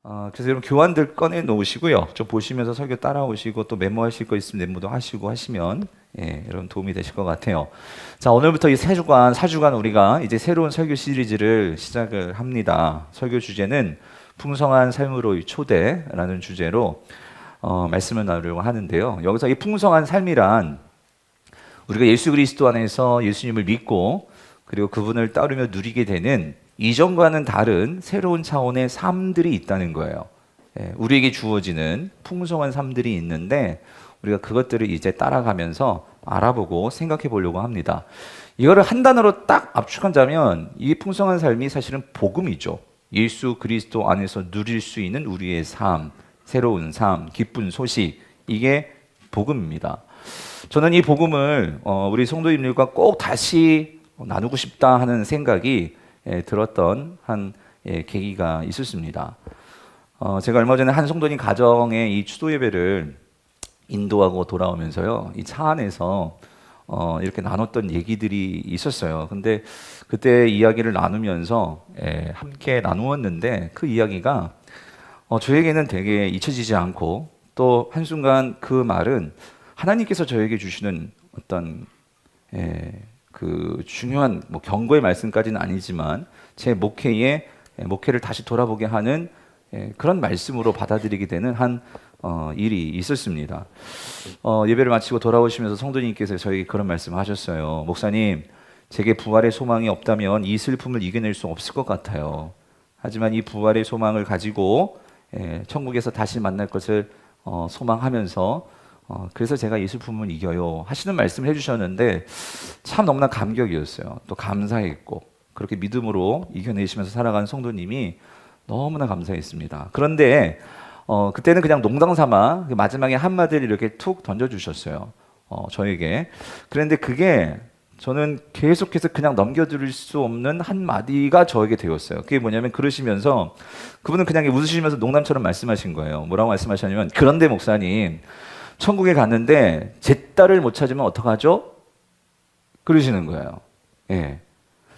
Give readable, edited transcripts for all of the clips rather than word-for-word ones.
그래서 여러분 교환들 꺼내 놓으시고요. 좀 보시면서 설교 따라오시고 또 메모하실 거 있으면 메모도 하시고 하시면 여러분 도움이 되실 것 같아요. 자, 오늘부터 이 세 주간, 4주간 우리가 이제 새로운 설교 시리즈를 시작을 합니다. 설교 주제는 풍성한 삶으로의 초대라는 주제로 말씀을 나누려고 하는데요. 여기서 이 풍성한 삶이란 우리가 예수 그리스도 안에서 예수님을 믿고 그리고 그분을 따르며 누리게 되는 이전과는 다른 새로운 차원의 삶들이 있다는 거예요. 우리에게 주어지는 풍성한 삶들이 있는데 우리가 그것들을 이제 따라가면서 알아보고 생각해 보려고 합니다. 이거를 한 단어로 딱 압축한다면 이 풍성한 삶이 사실은 복음이죠. 예수 그리스도 안에서 누릴 수 있는 우리의 삶, 새로운 삶, 기쁜 소식, 이게 복음입니다. 저는 이 복음을 우리 성도님들과 꼭 다시 나누고 싶다 하는 생각이 들었던 한 계기가 있었습니다. 제가 얼마 전에 한 성도님 가정에 이 추도 예배를 인도하고 돌아오면서요, 이 차 안에서 이렇게 나눴던 얘기들이 있었어요. 근데 그때 이야기를 나누면서 함께 나누었는데 그 이야기가 저에게는 되게 잊혀지지 않고 또 한순간 그 말은 하나님께서 저에게 주시는 어떤 그 중요한 경고의 말씀까지는 아니지만 제 목회를 다시 돌아보게 하는 그런 말씀으로 받아들이게 되는 한 일이 있었습니다. 예배를 마치고 돌아오시면서 성도님께서 저에게 그런 말씀하셨어요. 목사님, 제게 부활의 소망이 없다면 이 슬픔을 이겨낼 수 없을 것 같아요. 하지만 이 부활의 소망을 가지고 천국에서 다시 만날 것을 소망하면서 그래서 제가 이 슬픔을 이겨요 하시는 말씀을 해주셨는데 참 너무나 감격이었어요. 또 감사했고 그렇게 믿음으로 이겨내시면서 살아가는 성도님이 너무나 감사했습니다. 그런데 그때는 그냥 농담 삼아 마지막에 한마디를 이렇게 툭 던져주셨어요. 저에게. 그런데 그게 저는 계속해서 그냥 넘겨드릴 수 없는 한마디가 저에게 되었어요. 그게 뭐냐면 그러시면서 그분은 그냥 웃으시면서 농담처럼 말씀하신 거예요. 뭐라고 말씀하셨냐면, 그런데 목사님, 천국에 갔는데 제 딸을 못 찾으면 어떡하죠? 그러시는 거예요.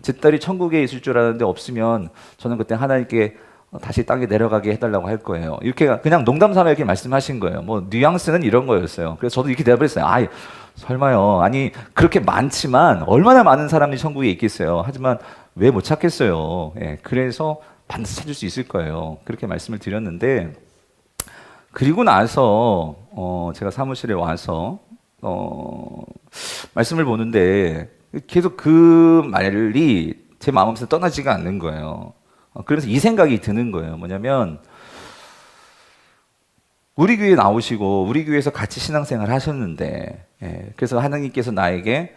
제 딸이 천국에 있을 줄 알았는데 없으면 저는 그때 하나님께 다시 땅에 내려가게 해달라고 할 거예요. 이렇게 그냥 농담삼아 이렇게 말씀하신 거예요. 뭐 뉘앙스는 이런 거였어요. 그래서 저도 이렇게 대답했어요. 아이, 설마요. 아니, 그렇게 많지만 얼마나 많은 사람이 천국에 있겠어요. 하지만 왜 못 찾겠어요. 그래서 반드시 찾을 수 있을 거예요. 그렇게 말씀을 드렸는데, 그리고 나서 제가 사무실에 와서 말씀을 보는데 계속 그 말이 제 마음에서 떠나지가 않는 거예요. 그래서 이 생각이 드는 거예요. 뭐냐면 우리 교회 나오시고 우리 교회에서 같이 신앙생활 하셨는데 그래서 하나님께서 나에게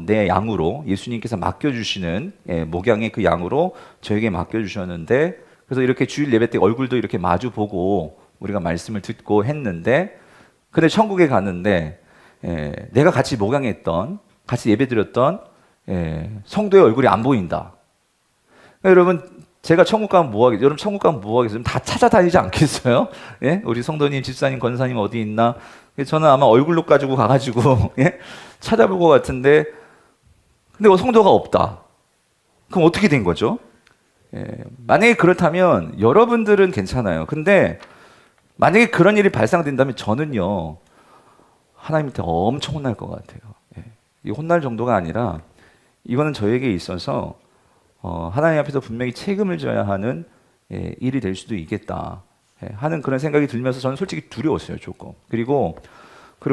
내 양으로 예수님께서 맡겨주시는 목양의 그 양으로 저에게 맡겨주셨는데, 그래서 이렇게 주일 예배 때 얼굴도 이렇게 마주보고 우리가 말씀을 듣고 했는데, 근데 천국에 갔는데 내가 같이 목양했던, 같이 예배드렸던 성도의 얼굴이 안 보인다. 그러니까 여러분, 제가 천국 가면 뭐 하겠어요? 여러분, 천국 가면 뭐 하겠어요? 다 찾아다니지 않겠어요? 우리 성도님, 집사님, 권사님 어디 있나? 저는 아마 얼굴로 가지고 가가지고 찾아볼 것 같은데, 근데 성도가 없다. 그럼 어떻게 된 거죠? 만약에 그렇다면 여러분들은 괜찮아요. 근데 만약에 그런 일이 발생된다면 저는요, 하나님한테 엄청 혼날 것 같아요. 이 혼날 정도가 아니라 이거는 저에게 있어서 하나님 앞에서 분명히 책임을 져야 하는 일이 될 수도 있겠다 하는 그런 생각이 들면서 저는 솔직히 두려웠어요, 조금. 그리고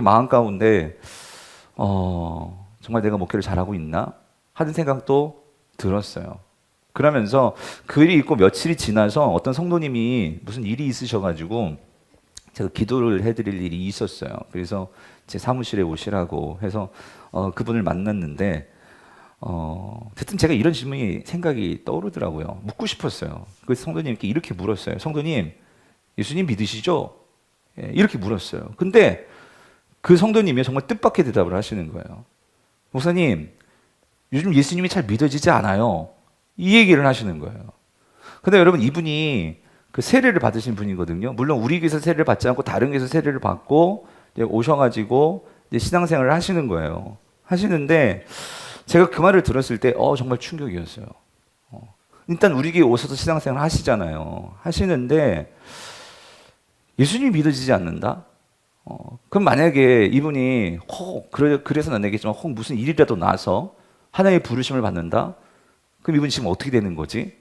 마음 가운데 정말 내가 목회를 잘하고 있나 하는 생각도 들었어요. 그러면서 그 일이 있고 며칠이 지나서 어떤 성도님이 무슨 일이 있으셔가지고 제가 기도를 해드릴 일이 있었어요. 그래서 제 사무실에 오시라고 해서 그분을 만났는데 어쨌든 제가 이런 질문이 생각이 떠오르더라고요. 묻고 싶었어요. 그 성도님께 이렇게 물었어요. 성도님, 예수님 믿으시죠? 이렇게 물었어요. 근데 그 성도님이 정말 뜻밖의 대답을 하시는 거예요. 목사님, 요즘 예수님이 잘 믿어지지 않아요. 이 얘기를 하시는 거예요. 근데 여러분, 이분이 그 세례를 받으신 분이거든요. 물론 우리 교회에서 세례를 받지 않고 다른 교회에서 세례를 받고 이제 오셔가지고 이제 신앙생활을 하시는 거예요. 하시는데 제가 그 말을 들었을 때 정말 충격이었어요. 일단 우리에게 오셔서 신앙생활 하시잖아요. 하시는데 예수님이 믿어지지 않는다? 그럼 만약에 이분이 그래서는 안 되겠지만 혹 무슨 일이라도 나서 하나님의 부르심을 받는다? 그럼 이분이 지금 어떻게 되는 거지?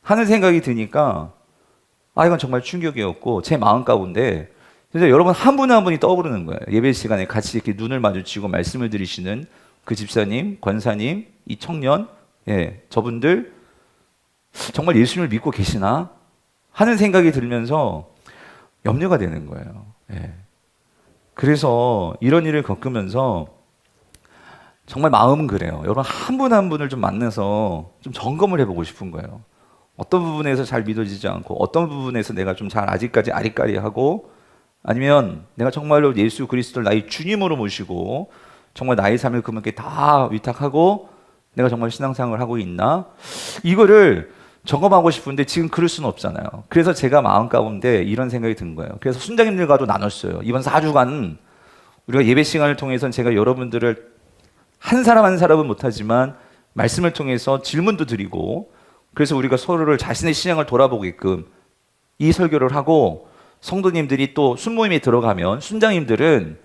하는 생각이 드니까 이건 정말 충격이었고 제 마음 가운데 그래서 여러분 한 분 한 분이 떠오르는 거예요. 예배 시간에 같이 이렇게 눈을 마주치고 말씀을 들으시는 그 집사님, 권사님, 이 청년, 저분들 정말 예수님을 믿고 계시나? 하는 생각이 들면서 염려가 되는 거예요. 그래서 이런 일을 겪으면서 정말 마음은 그래요. 여러분 한 분 한 분을 좀 만나서 좀 점검을 해보고 싶은 거예요. 어떤 부분에서 잘 믿어지지 않고 어떤 부분에서 내가 좀 잘 아직까지 아리까리하고 아니면 내가 정말로 예수 그리스도를 나의 주님으로 모시고 정말 나의 삶을 그분께 다 위탁하고 내가 정말 신앙생활을 하고 있나? 이거를 점검하고 싶은데 지금 그럴 수는 없잖아요. 그래서 제가 마음 가운데 이런 생각이 든 거예요. 그래서 순장님들과도 나눴어요. 이번 4주간 우리가 예배 시간을 통해서 제가 여러분들을 한 사람 한 사람은 못하지만 말씀을 통해서 질문도 드리고 그래서 우리가 서로를 자신의 신앙을 돌아보게끔 이 설교를 하고 성도님들이 또 순모임에 들어가면 순장님들은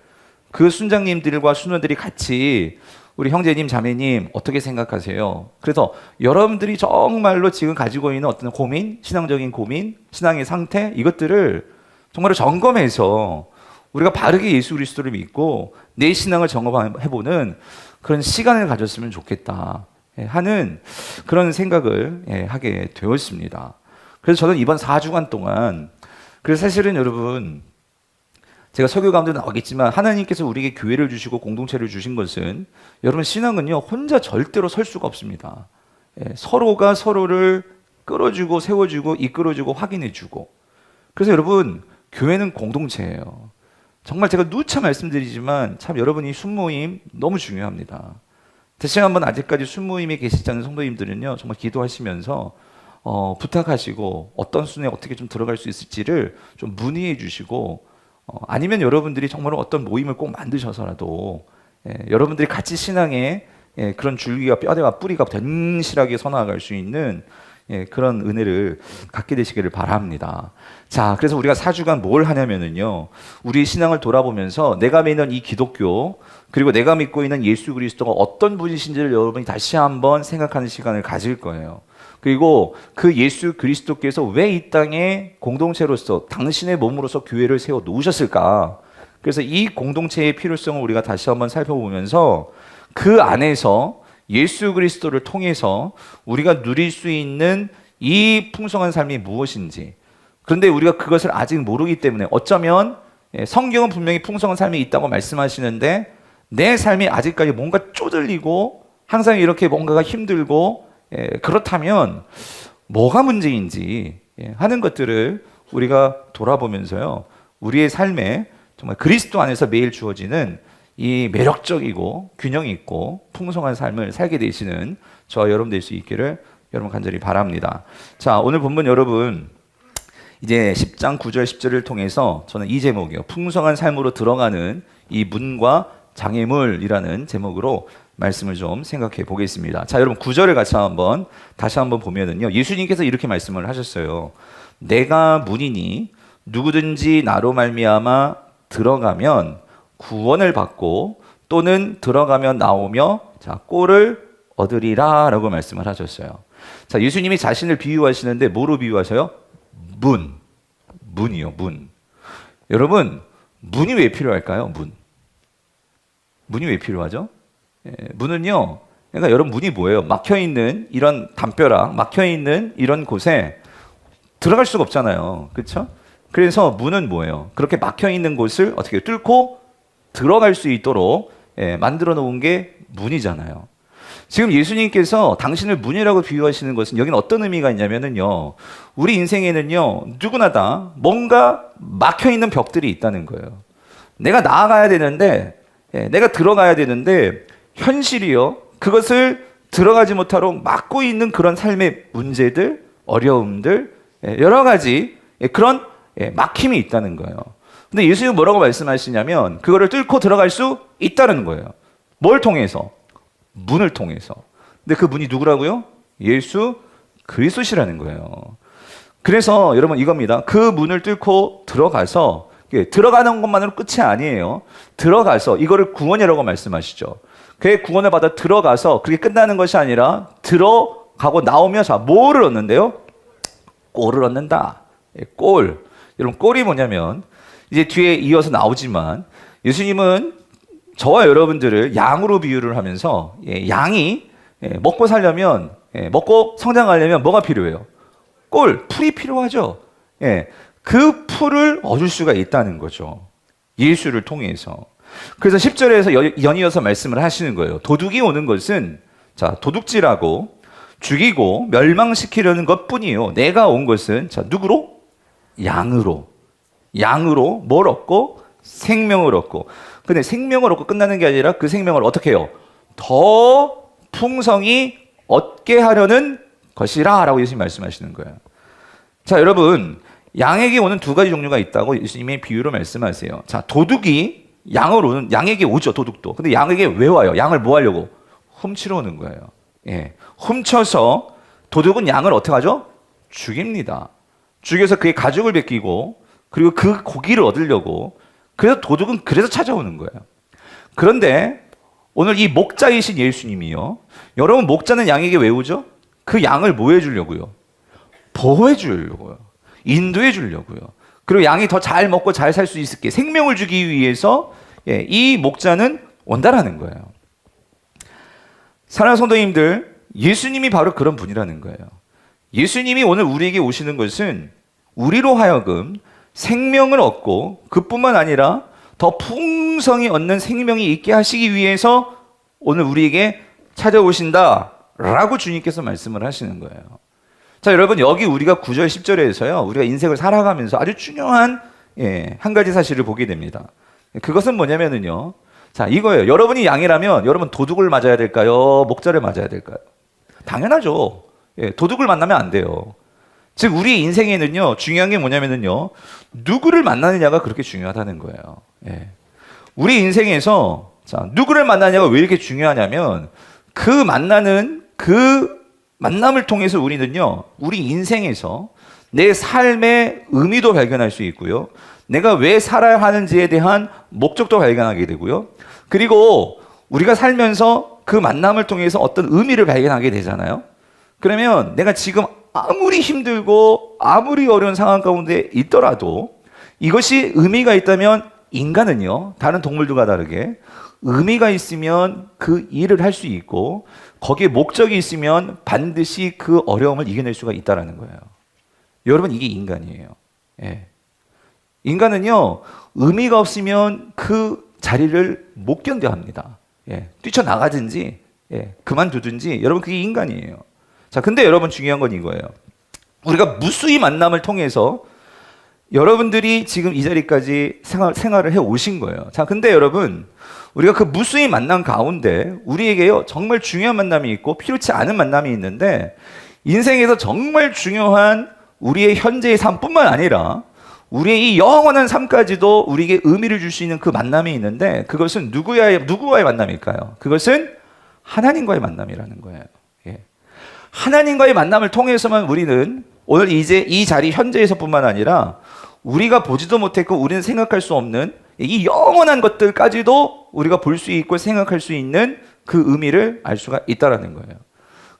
그 순장님들과 순원들이 같이 우리 형제님 자매님 어떻게 생각하세요? 그래서 여러분들이 정말로 지금 가지고 있는 어떤 고민, 신앙적인 고민, 신앙의 상태 이것들을 정말로 점검해서 우리가 바르게 예수 그리스도를 믿고 내 신앙을 점검해보는 그런 시간을 가졌으면 좋겠다 하는 그런 생각을 하게 되었습니다. 그래서 저는 이번 4주간 동안 그래서 사실은 여러분 제가 설교 가운데 나오겠지만 하나님께서 우리에게 교회를 주시고 공동체를 주신 것은 여러분 신앙은요 혼자 절대로 설 수가 없습니다. 서로가 서로를 끌어주고 세워주고 이끌어주고 확인해주고 그래서 여러분 교회는 공동체예요. 정말 제가 누차 말씀드리지만 참 여러분이 순모임 너무 중요합니다. 다시 한번 아직까지 순모임에 계시지 않은 성도님들은요 정말 기도하시면서 부탁하시고 어떤 순에 어떻게 좀 들어갈 수 있을지를 좀 문의해 주시고 아니면 여러분들이 정말 어떤 모임을 꼭 만드셔서라도 여러분들이 같이 신앙에 그런 줄기와 뼈대와 뿌리가 견실하게 서나아갈 수 있는 그런 은혜를 갖게 되시기를 바랍니다. 자, 그래서 우리가 4주간 뭘 하냐면은요, 우리 신앙을 돌아보면서 내가 믿는 이 기독교 그리고 내가 믿고 있는 예수 그리스도가 어떤 분이신지를 여러분이 다시 한번 생각하는 시간을 가질 거예요. 그리고 그 예수 그리스도께서 왜 이 땅에 공동체로서 당신의 몸으로서 교회를 세워 놓으셨을까? 그래서 이 공동체의 필요성을 우리가 다시 한번 살펴보면서 그 안에서 예수 그리스도를 통해서 우리가 누릴 수 있는 이 풍성한 삶이 무엇인지 그런데 우리가 그것을 아직 모르기 때문에 어쩌면 성경은 분명히 풍성한 삶이 있다고 말씀하시는데 내 삶이 아직까지 뭔가 쪼들리고 항상 이렇게 뭔가가 힘들고 그렇다면 뭐가 문제인지 하는 것들을 우리가 돌아보면서요 우리의 삶에 정말 그리스도 안에서 매일 주어지는 이 매력적이고 균형 있고 풍성한 삶을 살게 되시는 저와 여러분 될 수 있기를 여러분 간절히 바랍니다. 자, 오늘 본문 여러분 이제 10장 9절 10절을 통해서 저는 이 제목이요 풍성한 삶으로 들어가는 이 문과 장애물이라는 제목으로 말씀을 좀 생각해 보겠습니다. 자, 여러분 9절을 같이 다시 한번 보면은요. 예수님께서 이렇게 말씀을 하셨어요. 내가 문이니 누구든지 나로 말미암아 들어가면 구원을 받고 또는 들어가면 나오며 자, 꼴을 얻으리라라고 말씀을 하셨어요. 자, 예수님이 자신을 비유하시는데 뭐로 비유하셔요? 문이요, 문. 여러분, 문이 왜 필요할까요? 문이 왜 필요하죠? 문은요, 그러니까 여러분 문이 뭐예요? 막혀있는 이런 담벼락, 막혀있는 이런 곳에 들어갈 수가 없잖아요. 그렇죠? 그래서 문은 뭐예요? 그렇게 막혀있는 곳을 어떻게 뚫고 들어갈 수 있도록 만들어 놓은 게 문이잖아요. 지금 예수님께서 당신을 문이라고 비유하시는 것은 여기는 어떤 의미가 있냐면요. 우리 인생에는요, 누구나 다 뭔가 막혀있는 벽들이 있다는 거예요. 내가 나아가야 되는데, 내가 들어가야 되는데, 현실이요. 그것을 들어가지 못하도록 막고 있는 그런 삶의 문제들, 어려움들, 여러 가지 그런 막힘이 있다는 거예요. 근데 예수님은 뭐라고 말씀하시냐면 그거를 뚫고 들어갈 수 있다는 거예요. 뭘 통해서? 문을 통해서. 근데 그 문이 누구라고요? 예수 그리스도시라는 거예요. 그래서 여러분 이겁니다. 그 문을 뚫고 들어가서, 들어가는 것만으로 끝이 아니에요. 들어가서 이거를 구원이라고 말씀하시죠. 그 구원을 받아 들어가서 그게 끝나는 것이 아니라 들어가고 나오면 자, 뭐를 얻는데요? 꼴을 얻는다. 꼴. 여러분 꼴이 뭐냐면 이제 뒤에 이어서 나오지만 예수님은 저와 여러분들을 양으로 비유를 하면서 양이 먹고 살려면, 먹고 성장하려면 뭐가 필요해요? 꼴, 풀이 필요하죠. 그 풀을 얻을 수가 있다는 거죠. 예수를 통해서. 그래서 10절에서 연이어서 말씀을 하시는 거예요. 도둑이 오는 것은 자, 도둑질하고 죽이고 멸망시키려는 것뿐이에요. 내가 온 것은 자, 누구로? 양으로 뭘 얻고? 생명을 얻고. 근데 생명을 얻고 끝나는 게 아니라 그 생명을 어떻게 해요? 더 풍성히 얻게 하려는 것이라 라고 예수님이 말씀하시는 거예요. 자, 여러분 양에게 오는 두 가지 종류가 있다고 예수님이 비유로 말씀하세요. 자, 도둑이 양에게 오죠. 도둑도. 근데 양에게 왜 와요? 양을 뭐 하려고? 훔치러 오는 거예요. 훔쳐서 도둑은 양을 어떻게 하죠? 죽입니다. 죽여서 그의 가죽을 벗기고 그리고 그 고기를 얻으려고. 그래서 도둑은 그래서 찾아오는 거예요. 그런데 오늘 이 목자이신 예수님이요. 여러분 목자는 양에게 왜 오죠? 그 양을 뭐 해주려고요? 보호해 주려고요. 인도해 주려고요. 그리고 양이 더 잘 먹고 잘 살 수 있게 생명을 주기 위해서 이 목자는 온다라는 거예요. 사랑하는 성도님들, 예수님이 바로 그런 분이라는 거예요. 예수님이 오늘 우리에게 오시는 것은 우리로 하여금 생명을 얻고 그뿐만 아니라 더 풍성히 얻는 생명이 있게 하시기 위해서 오늘 우리에게 찾아오신다라고 주님께서 말씀을 하시는 거예요. 자, 여러분 여기 우리가 9절 10절에서요. 우리가 인생을 살아가면서 아주 중요한 한 가지 사실을 보게 됩니다. 그것은 뭐냐면은요. 자, 이거예요. 여러분이 양이라면 여러분 도둑을 맞아야 될까요? 목자를 맞아야 될까요? 당연하죠. 도둑을 만나면 안 돼요. 즉 우리 인생에는요. 중요한 게 뭐냐면은요. 누구를 만나느냐가 그렇게 중요하다는 거예요. 우리 인생에서 자, 누구를 만나느냐가 왜 이렇게 중요하냐면 그 만남을 통해서 우리는요. 우리 인생에서 내 삶의 의미도 발견할 수 있고요. 내가 왜 살아야 하는지에 대한 목적도 발견하게 되고요. 그리고 우리가 살면서 그 만남을 통해서 어떤 의미를 발견하게 되잖아요. 그러면 내가 지금 아무리 힘들고 아무리 어려운 상황 가운데 있더라도 이것이 의미가 있다면 인간은요. 다른 동물들과 다르게 의미가 있으면 그 일을 할 수 있고 거기에 목적이 있으면 반드시 그 어려움을 이겨낼 수가 있다는 거예요. 여러분 이게 인간이에요. 인간은요. 의미가 없으면 그 자리를 못 견뎌합니다. 뛰쳐나가든지 그만두든지 여러분 그게 인간이에요. 자, 근데 여러분 중요한 건 이거예요. 우리가 무수히 만남을 통해서 여러분들이 지금 이 자리까지 생활을 해 오신 거예요. 자, 근데 여러분 우리가 그 무수히 만남 가운데 우리에게요 정말 중요한 만남이 있고 필요치 않은 만남이 있는데 인생에서 정말 중요한 우리의 현재의 삶뿐만 아니라 우리의 이 영원한 삶까지도 우리에게 의미를 줄 수 있는 그 만남이 있는데 그것은 누구와의 만남일까요? 그것은 하나님과의 만남이라는 거예요. 하나님과의 만남을 통해서만 우리는 오늘 이제 이 자리 현재에서뿐만 아니라 우리가 보지도 못했고 우리는 생각할 수 없는 이 영원한 것들까지도 우리가 볼 수 있고 생각할 수 있는 그 의미를 알 수가 있다는 거예요.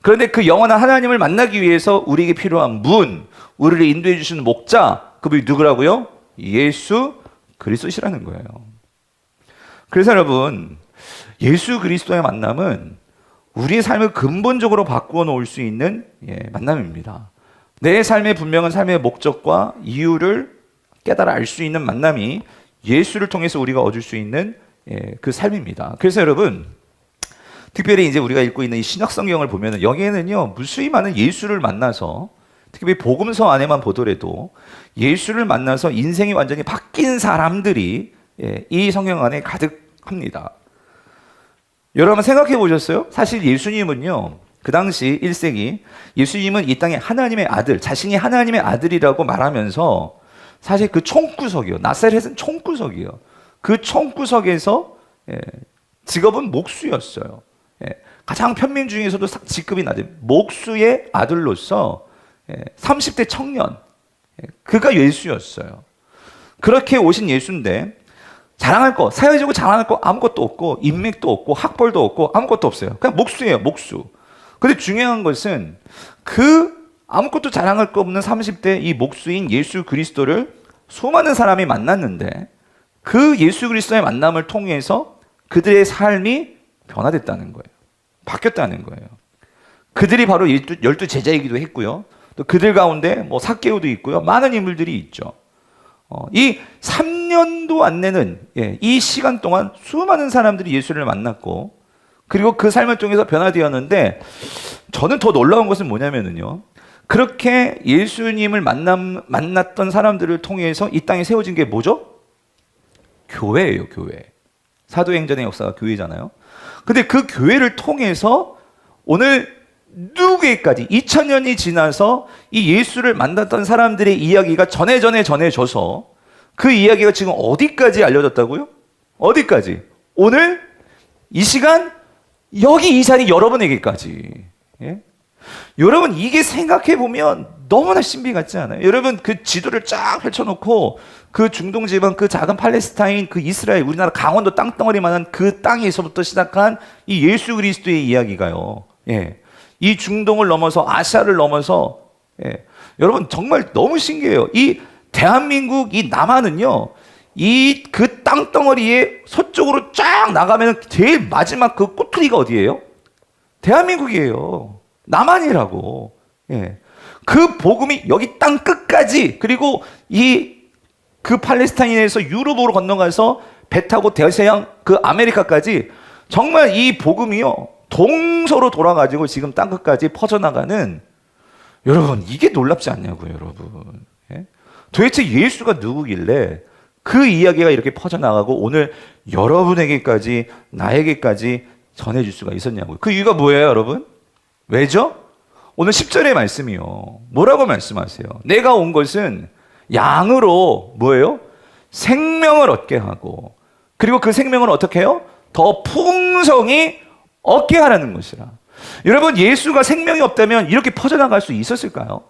그런데 그 영원한 하나님을 만나기 위해서 우리에게 필요한 문, 우리를 인도해 주시는 목자, 그분이 누구라고요? 예수 그리스도시라는 거예요. 그래서 여러분 예수 그리스도의 만남은 우리의 삶을 근본적으로 바꾸어 놓을 수 있는 만남입니다. 내 삶의 분명한 삶의 목적과 이유를 깨달아 알 수 있는 만남이 예수를 통해서 우리가 얻을 수 있는 그 삶입니다. 그래서 여러분 특별히 이제 우리가 읽고 있는 이 신약 성경을 보면은 여기에는요 무수히 많은 예수를 만나서 특히 복음서 안에만 보더라도 예수를 만나서 인생이 완전히 바뀐 사람들이 이 성경 안에 가득합니다. 여러분 생각해 보셨어요? 사실 예수님은요 그 당시 1세기 예수님은 이 땅에 하나님의 아들, 자신이 하나님의 아들이라고 말하면서 사실 그 총구석이요. 나사렛은 총구석이요. 그 총구석에서 직업은 목수였어요. 가장 편민 중에서도 직급이 낮은 목수의 아들로서 30대 청년, 그가 예수였어요. 그렇게 오신 예수인데 자랑할 거, 사회적으로 자랑할 거 아무것도 없고 인맥도 없고 학벌도 없고 아무것도 없어요. 그냥 목수예요, 목수. 근데 중요한 것은 그 아무것도 자랑할 거 없는 30대 이 목수인 예수 그리스도를 수많은 사람이 만났는데 그 예수 그리스도의 만남을 통해서 그들의 삶이 변화됐다는 거예요. 바뀌었다는 거예요. 그들이 바로 12 제자이기도 했고요. 또 그들 가운데 뭐 삭개오도 있고요. 많은 인물들이 있죠. 이 3년도 안 되는 이 시간 동안 수많은 사람들이 예수를 만났고 그리고 그 삶을 통해서 변화되었는데 저는 더 놀라운 것은 뭐냐면요. 그렇게 예수님을 만났던 사람들을 통해서 이 땅에 세워진 게 뭐죠? 교회예요, 교회. 사도행전의 역사가 교회잖아요. 근데 그 교회를 통해서 오늘 누구에게까지 2000년이 지나서 이 예수를 만났던 사람들의 이야기가 전해져서 그 이야기가 지금 어디까지 알려졌다고요? 어디까지? 오늘 이 시간 여기 이 자리 여러분에게까지. 예? 여러분 이게 생각해 보면 너무나 신비 같지 않아요? 여러분 그 지도를 쫙 펼쳐놓고 그 중동 지방 그 작은 팔레스타인 그 이스라엘 우리나라 강원도 땅덩어리만한 그 땅에서부터 시작한 이 예수 그리스도의 이야기가요. 예. 이 중동을 넘어서 아시아를 넘어서 여러분 정말 너무 신기해요. 이 대한민국 이 남한은요. 이 그 땅덩어리에 서쪽으로 쫙 나가면 제일 마지막 그 꼬투리가 어디예요? 대한민국이에요. 남한이라고. 예. 그 복음이 여기 땅 끝까지 그리고 그 팔레스타인에서 유럽으로 건너가서 배 타고 대서양 그 아메리카까지 정말 이 복음이요 동서로 돌아가지고 지금 땅 끝까지 퍼져나가는 여러분 이게 놀랍지 않냐고요, 여러분. 예? 도대체 예수가 누구길래 그 이야기가 이렇게 퍼져나가고 오늘 여러분에게까지 나에게까지 전해줄 수가 있었냐고요. 그 이유가 뭐예요, 여러분? 왜죠? 오늘 10절의 말씀이요. 뭐라고 말씀하세요? 내가 온 것은 양으로 뭐예요? 생명을 얻게 하고 그리고 그 생명을 어떻게 해요? 더 풍성히 얻게 하라는 것이라. 여러분 예수가 생명이 없다면 이렇게 퍼져나갈 수 있었을까요?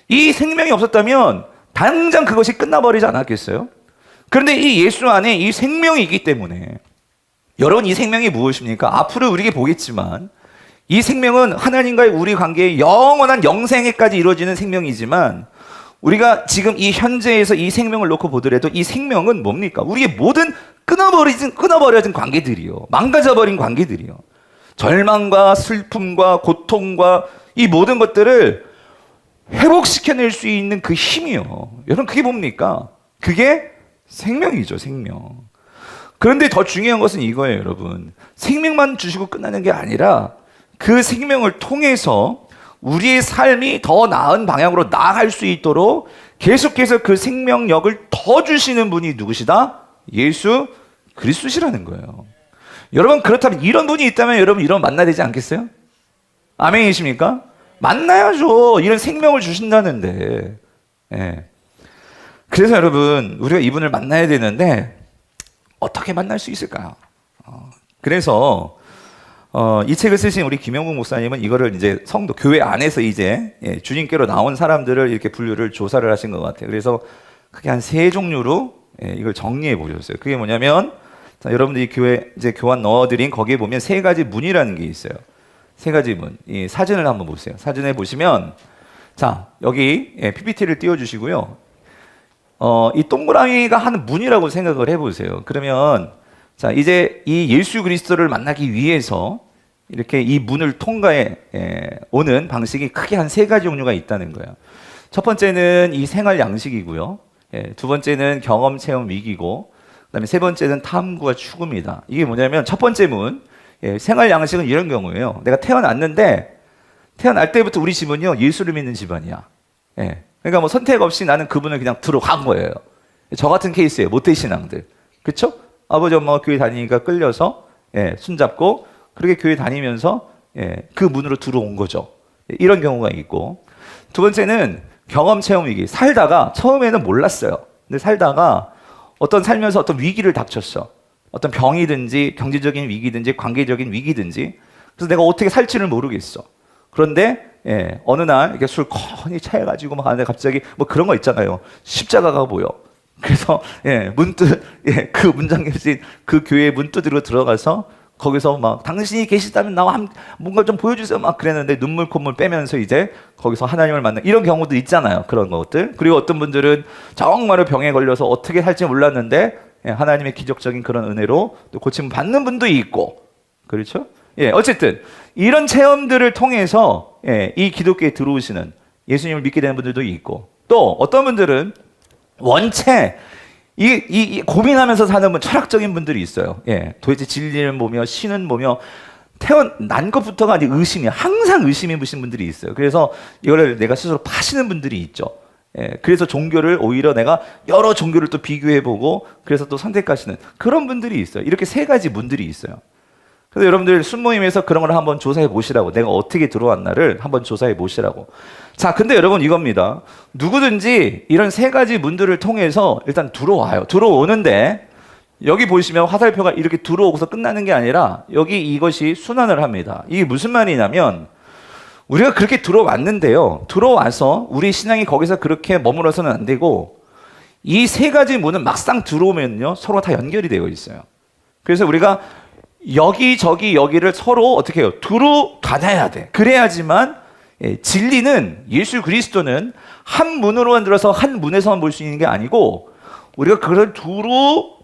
이 생명이 없었다면 당장 그것이 끝나버리지 않았겠어요? 그런데 이 예수 안에 이 생명이 있기 때문에 여러분 이 생명이 무엇입니까? 앞으로 우리에게 보겠지만 이 생명은 하나님과의 우리 관계의 영원한 영생에까지 이루어지는 생명이지만 우리가 지금 이 현재에서 이 생명을 놓고 보더라도 이 생명은 뭡니까? 우리의 모든 끊어버려진 관계들이요. 망가져버린 관계들이요. 절망과 슬픔과 고통과 이 모든 것들을 회복시켜낼 수 있는 그 힘이요. 여러분 그게 뭡니까? 그게 생명이죠, 생명. 그런데 더 중요한 것은 이거예요, 여러분. 생명만 주시고 끝나는 게 아니라 그 생명을 통해서 우리의 삶이 더 나은 방향으로 나아갈 수 있도록 계속해서 그 생명력을 더 주시는 분이 누구시다? 예수 그리스도시라는 거예요. 여러분 그렇다면 이런 분이 있다면 여러분 이런 만나야 되지 않겠어요? 아멘이십니까? 만나야죠. 이런 생명을 주신다는데. 예. 그래서 여러분 우리가 이분을 만나야 되는데 어떻게 만날 수 있을까요? 그래서 이 책을 쓰신 우리 김영국 목사님은 이거를 이제 성도 교회 안에서 이제 주님께로 나온 사람들을 이렇게 분류를 조사를 하신 것 같아요. 그래서 크게 한 3종류로 이걸 정리해 보셨어요. 그게 뭐냐면 자, 여러분들이 교회 이제 교환 넣어드린 거기에 보면 3가지 문이라는 게 있어요. 3가지 문. 이 사진을 한번 보세요. 사진에 보시면 자 여기 PPT를 띄워주시고요. 이 동그라미가 하는 문이라고 생각을 해보세요. 그러면 자 이제 이 예수 그리스도를 만나기 위해서 이렇게 이 문을 통과해 오는 방식이 크게 한 3가지 종류가 있다는 거예요. 첫 번째는 이 생활 양식이고요. 두 번째는 경험 체험 위기고 그다음에 3번째는 탐구와 추구입니다. 이게 뭐냐면 첫 번째 문 생활 양식은 이런 경우예요. 내가 태어났는데 태어날 때부터 우리 집은요 예수를 믿는 집안이야. 그러니까 뭐 선택 없이 나는 그분을 그냥 들어간 거예요. 저 같은 케이스예요. 모태신앙들. 그렇죠? 아버지 엄마가 교회 다니니까 끌려서 손잡고 그렇게 교회 다니면서 그 문으로 들어온 거죠. 이런 경우가 있고 두 번째는 경험 체험 위기. 살다가 처음에는 몰랐어요. 근데 살다가 살면서 어떤 위기를 닥쳤어. 어떤 병이든지 경제적인 위기든지 관계적인 위기든지 그래서 내가 어떻게 살지를 모르겠어. 그런데 어느 날 이렇게 술 커니 취해가지고 막 하는데 갑자기 뭐 그런 거 있잖아요. 십자가가 보여. 그래서 문득 그 문장 계신 그 교회 문두드로 들어가서 거기서 막 당신이 계시다면 나와 뭔가 좀 보여주세요 막 그랬는데 눈물 콧물 빼면서 이제 거기서 하나님을 만나 이런 경우도 있잖아요. 그런 것들. 그리고 어떤 분들은 정말로 병에 걸려서 어떻게 살지 몰랐는데 하나님의 기적적인 그런 은혜로 또 고침 받는 분도 있고 그렇죠? 어쨌든 이런 체험들을 통해서 이 기독교에 들어오시는 예수님을 믿게 되는 분들도 있고 또 어떤 분들은 원체 이 고민하면서 사는 분, 철학적인 분들이 있어요. 도대체 진리는 뭐며 신은 뭐며 태어난 것부터가 이제 의심이야. 항상 의심이 무신 분들이 있어요. 그래서 이거를 내가 스스로 파시는 분들이 있죠. 그래서 종교를 오히려 내가 여러 종교를 또 비교해보고 그래서 또 선택하시는 그런 분들이 있어요. 이렇게 세 가지 문들이 있어요. 그래서 여러분들 순모임에서 그런 걸 한번 조사해 보시라고 내가 어떻게 들어왔나를 한번 조사해 보시라고. 자, 근데 여러분 이겁니다. 누구든지 이런 세 가지 문들을 통해서 일단 들어와요. 들어오는데 여기 보시면 화살표가 이렇게 들어오고서 끝나는 게 아니라 여기 이것이 순환을 합니다. 이게 무슨 말이냐면 우리가 그렇게 들어왔는데요. 들어와서 우리 신앙이 거기서 그렇게 머물러서는 안 되고 이 세 가지 문은 막상 들어오면요. 서로 다 연결이 되어 있어요. 그래서 우리가 여기저기 여기를 서로 어떻게 해요? 두루 다녀야 돼. 그래야지만 진리는 예수 그리스도는 한 문으로 만들어서 한 문에서만 볼 수 있는 게 아니고 우리가 그걸 두루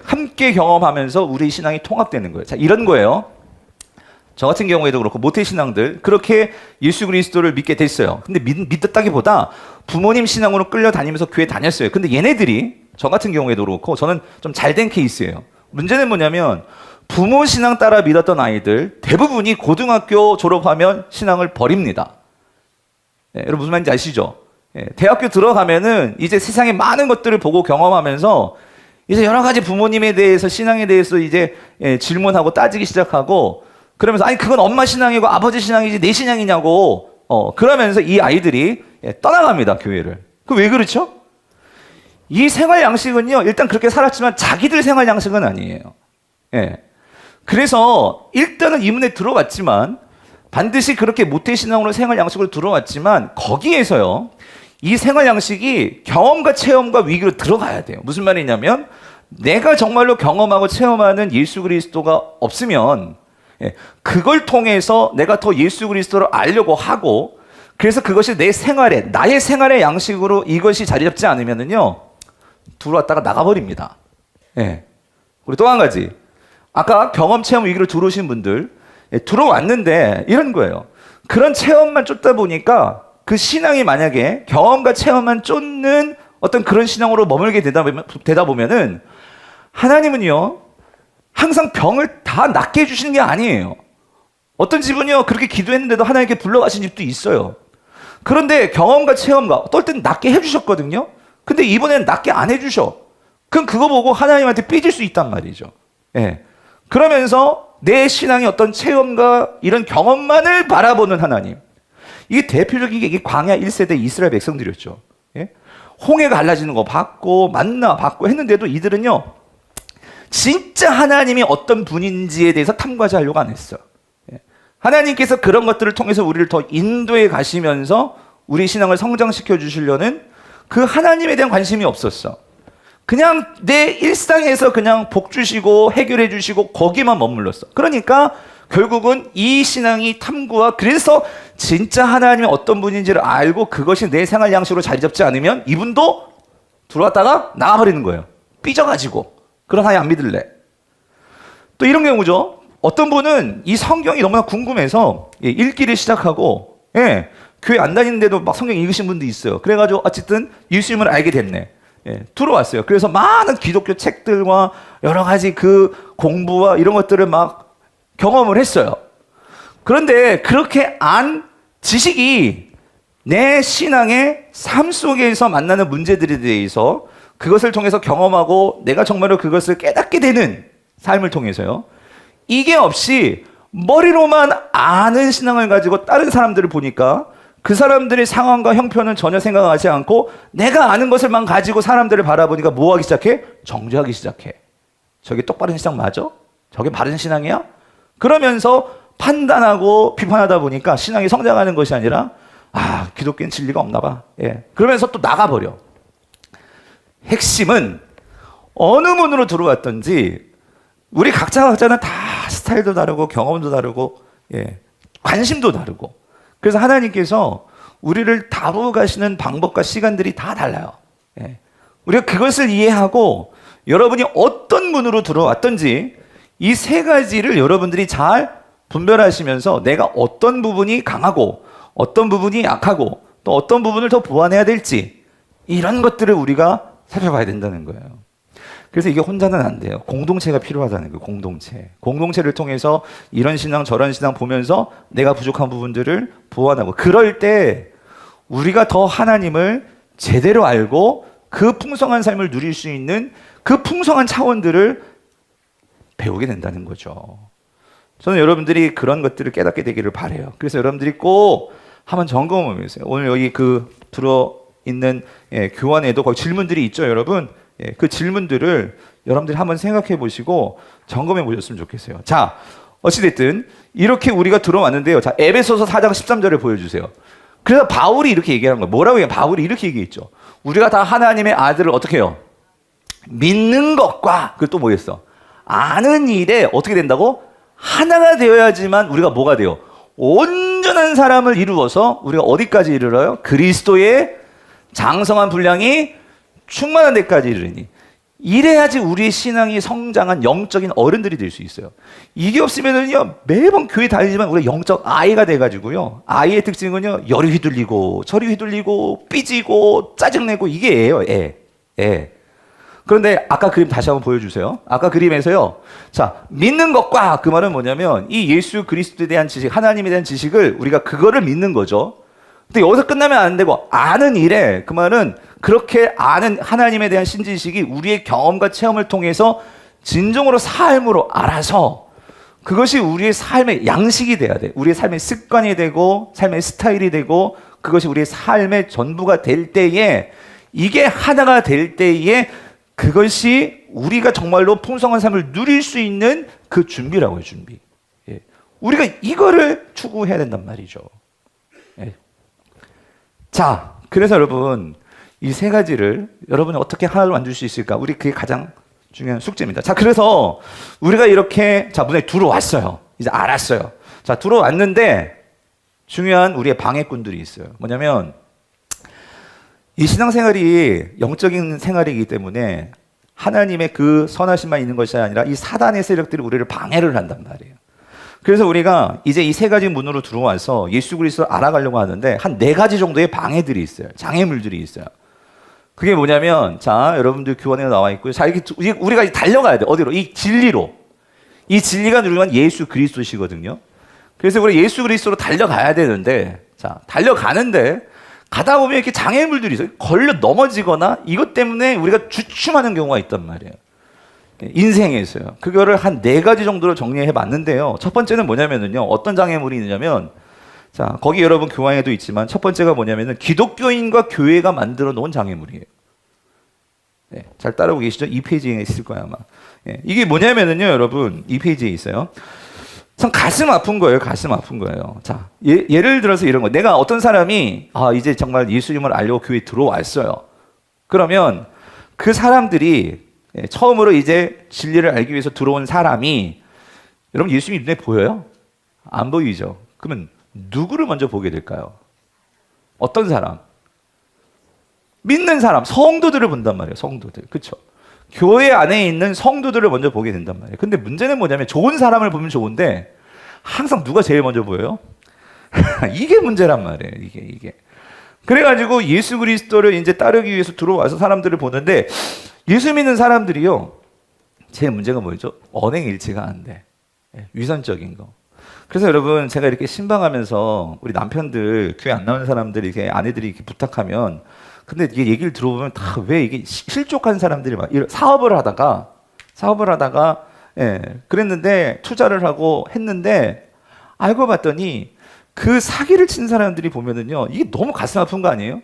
함께 경험하면서 우리 신앙이 통합되는 거예요. 자, 이런 거예요. 저 같은 경우에도 그렇고 모태신앙들 그렇게 예수 그리스도를 믿게 됐어요. 근데 믿었다기보다 부모님 신앙으로 끌려다니면서 교회 다녔어요. 근데 얘네들이 저 같은 경우에도 그렇고 저는 좀 잘된 케이스예요. 문제는 뭐냐면 부모 신앙 따라 믿었던 아이들 대부분이 고등학교 졸업하면 신앙을 버립니다. 여러분 무슨 말인지 아시죠? 대학교 들어가면은 이제 세상의 많은 것들을 보고 경험하면서 이제 여러 가지 부모님에 대해서 신앙에 대해서 이제 질문하고 따지기 시작하고 그러면서 아니 그건 엄마 신앙이고 아버지 신앙이지 내 신앙이냐고 그러면서 이 아이들이 떠나갑니다 교회를. 그 왜 그렇죠? 이 생활 양식은요 일단 그렇게 살았지만 자기들 생활 양식은 아니에요. 그래서 일단은 이문에 들어왔지만 반드시 그렇게 모태신앙으로 생활 양식으로 들어왔지만 거기에서요 이 생활 양식이 경험과 체험과 위기로 들어가야 돼요. 무슨 말이냐면 내가 정말로 경험하고 체험하는 예수 그리스도가 없으면 그걸 통해서 내가 더 예수 그리스도를 알려고 하고 그래서 그것이 내 생활에 나의 생활의 양식으로 이것이 자리 잡지 않으면은요 들어왔다가 나가버립니다. 그리고 또 한 가지 아까 경험 체험 위기로 들어오신 분들 들어왔는데 이런 거예요. 그런 체험만 쫓다 보니까 그 신앙이 만약에 경험과 체험만 쫓는 어떤 그런 신앙으로 머물게 되다 보면은 하나님은요 항상 병을 다 낫게 해주시는 게 아니에요. 어떤 집은요 그렇게 기도했는데도 하나님께 불러가신 집도 있어요. 그런데 경험과 체험과 어떨 땐 낫게 해주셨거든요. 근데 이번엔 낫게 안 해주셔. 그럼 그거 보고 하나님한테 삐질 수 있단 말이죠. 그러면서 내 신앙의 어떤 체험과 이런 경험만을 바라보는 하나님. 이게 대표적인 게 이게 광야 1세대 이스라엘 백성들이었죠. 홍해가 갈라지는 거 봤고 만나 봤고 했는데도 이들은요 진짜 하나님이 어떤 분인지에 대해서 탐구하지 하려고 안 했어. 하나님께서 그런 것들을 통해서 우리를 더 인도해 가시면서 우리 신앙을 성장시켜 주시려는 그 하나님에 대한 관심이 없었어. 그냥 내 일상에서 그냥 복 주시고 해결해 주시고 거기만 머물렀어. 그러니까 결국은 이 신앙이 탐구와 그래서 진짜 하나님이 어떤 분인지를 알고 그것이 내 생활 양식으로 자리 잡지 않으면 이분도 들어왔다가 나가버리는 거예요. 삐져가지고. 그런 하나님 안 믿을래. 또 이런 경우죠. 어떤 분은 이 성경이 너무나 궁금해서 읽기를 시작하고 교회 안 다니는데도 막 성경 읽으신 분도 있어요. 그래가지고 어쨌든 예수님을 알게 됐네. 들어왔어요. 그래서 많은 기독교 책들과 여러 가지 그 공부와 이런 것들을 막 경험을 했어요. 그런데 그렇게 안 지식이 내 신앙의 삶 속에서 만나는 문제들에 대해서 그것을 통해서 경험하고 내가 정말로 그것을 깨닫게 되는 삶을 통해서요. 이게 없이 머리로만 아는 신앙을 가지고 다른 사람들을 보니까 그 사람들의 상황과 형편은 전혀 생각하지 않고 내가 아는 것을만 가지고 사람들을 바라보니까 뭐 하기 시작해? 정죄하기 시작해. 저게 똑바른 신앙 맞아? 저게 바른 신앙이야? 그러면서 판단하고 비판하다 보니까 신앙이 성장하는 것이 아니라 기독교는 진리가 없나 봐. 예. 그러면서 또 나가버려. 핵심은 어느 문으로 들어왔던지 우리 각자는 다 스타일도 다르고 경험도 다르고 관심도 다르고 그래서 하나님께서 우리를 다루어 가시는 방법과 시간들이 다 달라요. 우리가 그것을 이해하고 여러분이 어떤 문으로 들어왔던지 이 세 가지를 여러분들이 잘 분별하시면서 내가 어떤 부분이 강하고 어떤 부분이 약하고 또 어떤 부분을 더 보완해야 될지 이런 것들을 우리가 살펴봐야 된다는 거예요. 그래서 이게 혼자는 안 돼요. 공동체가 필요하다는 거예요. 공동체를 통해서 이런 신앙 저런 신앙 보면서 내가 부족한 부분들을 보완하고 그럴 때 우리가 더 하나님을 제대로 알고 그 풍성한 삶을 누릴 수 있는 그 풍성한 차원들을 배우게 된다는 거죠. 저는 여러분들이 그런 것들을 깨닫게 되기를 바라요. 그래서 여러분들이 꼭 한번 점검해 보세요. 오늘 여기 들어있는 교환에도 거기 질문들이 있죠, 여러분. 그 질문들을 여러분들이 한번 생각해 보시고 점검해 보셨으면 좋겠어요. 자, 어찌됐든 이렇게 우리가 들어왔는데요. 자, 에베소서 4장 13절을 보여주세요. 그래서 바울이 이렇게 얘기하는 거예요. 뭐라고 얘기해요? 바울이 이렇게 얘기했죠. 우리가 다 하나님의 아들을 어떻게 해요? 믿는 것과 그 또 뭐였어? 아는 일에 어떻게 된다고? 하나가 되어야지만 우리가 뭐가 돼요? 온전한 사람을 이루어서 우리가 어디까지 이르러요? 그리스도의 장성한 분량이 충만한 데까지 이르니 이래야지 우리의 신앙이 성장한 영적인 어른들이 될 수 있어요. 이게 없으면은요 매번 교회 다니지만 우리가 영적 아이가 돼가지고요 아이의 특징은요 열이 휘둘리고 저리 휘둘리고 삐지고 짜증내고 이게예요. 그런데 아까 그림 다시 한번 보여주세요. 아까 그림에서요. 자, 믿는 것과 그 말은 뭐냐면 이 예수 그리스도에 대한 지식, 하나님에 대한 지식을 우리가 그거를 믿는 거죠. 근데 여기서 끝나면 안 되고 아는 일에 그 말은 그렇게 아는 하나님에 대한 신지식이 우리의 경험과 체험을 통해서 진정으로 삶으로 알아서 그것이 우리의 삶의 양식이 돼야 돼. 우리의 삶의 습관이 되고 삶의 스타일이 되고 그것이 우리의 삶의 전부가 될 때에 이게 하나가 될 때에 그것이 우리가 정말로 풍성한 삶을 누릴 수 있는 그 준비라고요, 준비. 우리가 이거를 추구해야 된단 말이죠. 자, 그래서 여러분 이 세 가지를 여러분이 어떻게 하나로 만들 수 있을까? 우리 그게 가장 중요한 숙제입니다. 자, 그래서 우리가 이렇게 문에 들어왔어요. 이제 알았어요. 자, 들어왔는데 중요한 우리의 방해꾼들이 있어요. 뭐냐면 이 신앙생활이 영적인 생활이기 때문에 하나님의 그 선하심만 있는 것이 아니라 이 사단의 세력들이 우리를 방해를 한단 말이에요. 그래서 우리가 이제 이 세 가지 문으로 들어와서 예수 그리스도를 알아가려고 하는데 한 4가지 정도의 방해들이 있어요. 장애물들이 있어요. 그게 뭐냐면 자, 여러분들 교원에 나와 있고요. 자, 이렇게 우리가 이제 달려가야 돼. 어디로? 이 진리로. 이 진리가 누르면 예수 그리스도시거든요. 그래서 우리 예수 그리스도로 달려가야 되는데 자, 달려가는데 가다 보면 이렇게 장애물들이 있어요. 걸려 넘어지거나 이것 때문에 우리가 주춤하는 경우가 있단 말이에요. 인생에서요. 그거를 한 4가지 정도로 정리해 봤는데요. 첫 번째는 뭐냐면요. 어떤 장애물이 있느냐면 자, 거기 여러분 교황에도 있지만 첫 번째가 뭐냐면은 기독교인과 교회가 만들어 놓은 장애물이에요. 잘 따라오고 계시죠? 2페이지에 있을 거야, 아마. 이게 뭐냐면은요, 여러분, 2페이지에 있어요. 참 가슴 아픈 거예요, 가슴 아픈 거예요. 자, 예를 들어서 이런 거. 내가 어떤 사람이, 이제 정말 예수님을 알려고 교회에 들어왔어요. 그러면 그 사람들이 처음으로 이제 진리를 알기 위해서 들어온 사람이, 여러분 예수님이 눈에 보여요? 안 보이죠? 그러면 누구를 먼저 보게 될까요? 어떤 사람? 믿는 사람, 성도들을 본단 말이에요. 성도들. 그렇죠? 교회 안에 있는 성도들을 먼저 보게 된단 말이에요. 근데 문제는 뭐냐면 좋은 사람을 보면 좋은데 항상 누가 제일 먼저 보여요? 이게 문제란 말이에요. 이게. 그래가지고 예수 그리스도를 이제 따르기 위해서 들어와서 사람들을 보는데 예수 믿는 사람들이요. 제 문제가 뭐죠? 언행일치가 안 돼. 위선적인 거. 그래서 여러분 제가 이렇게 신방하면서 우리 남편들 교회 안 나오는 사람들 이렇게 아내들이 이렇게 부탁하면 근데 이게 얘기를 들어보면 다 왜 이게 실족한 사람들이 막 사업을 하다가 그랬는데 투자를 하고 했는데 알고 봤더니 그 사기를 친 사람들이 보면은요 이게 너무 가슴 아픈 거 아니에요?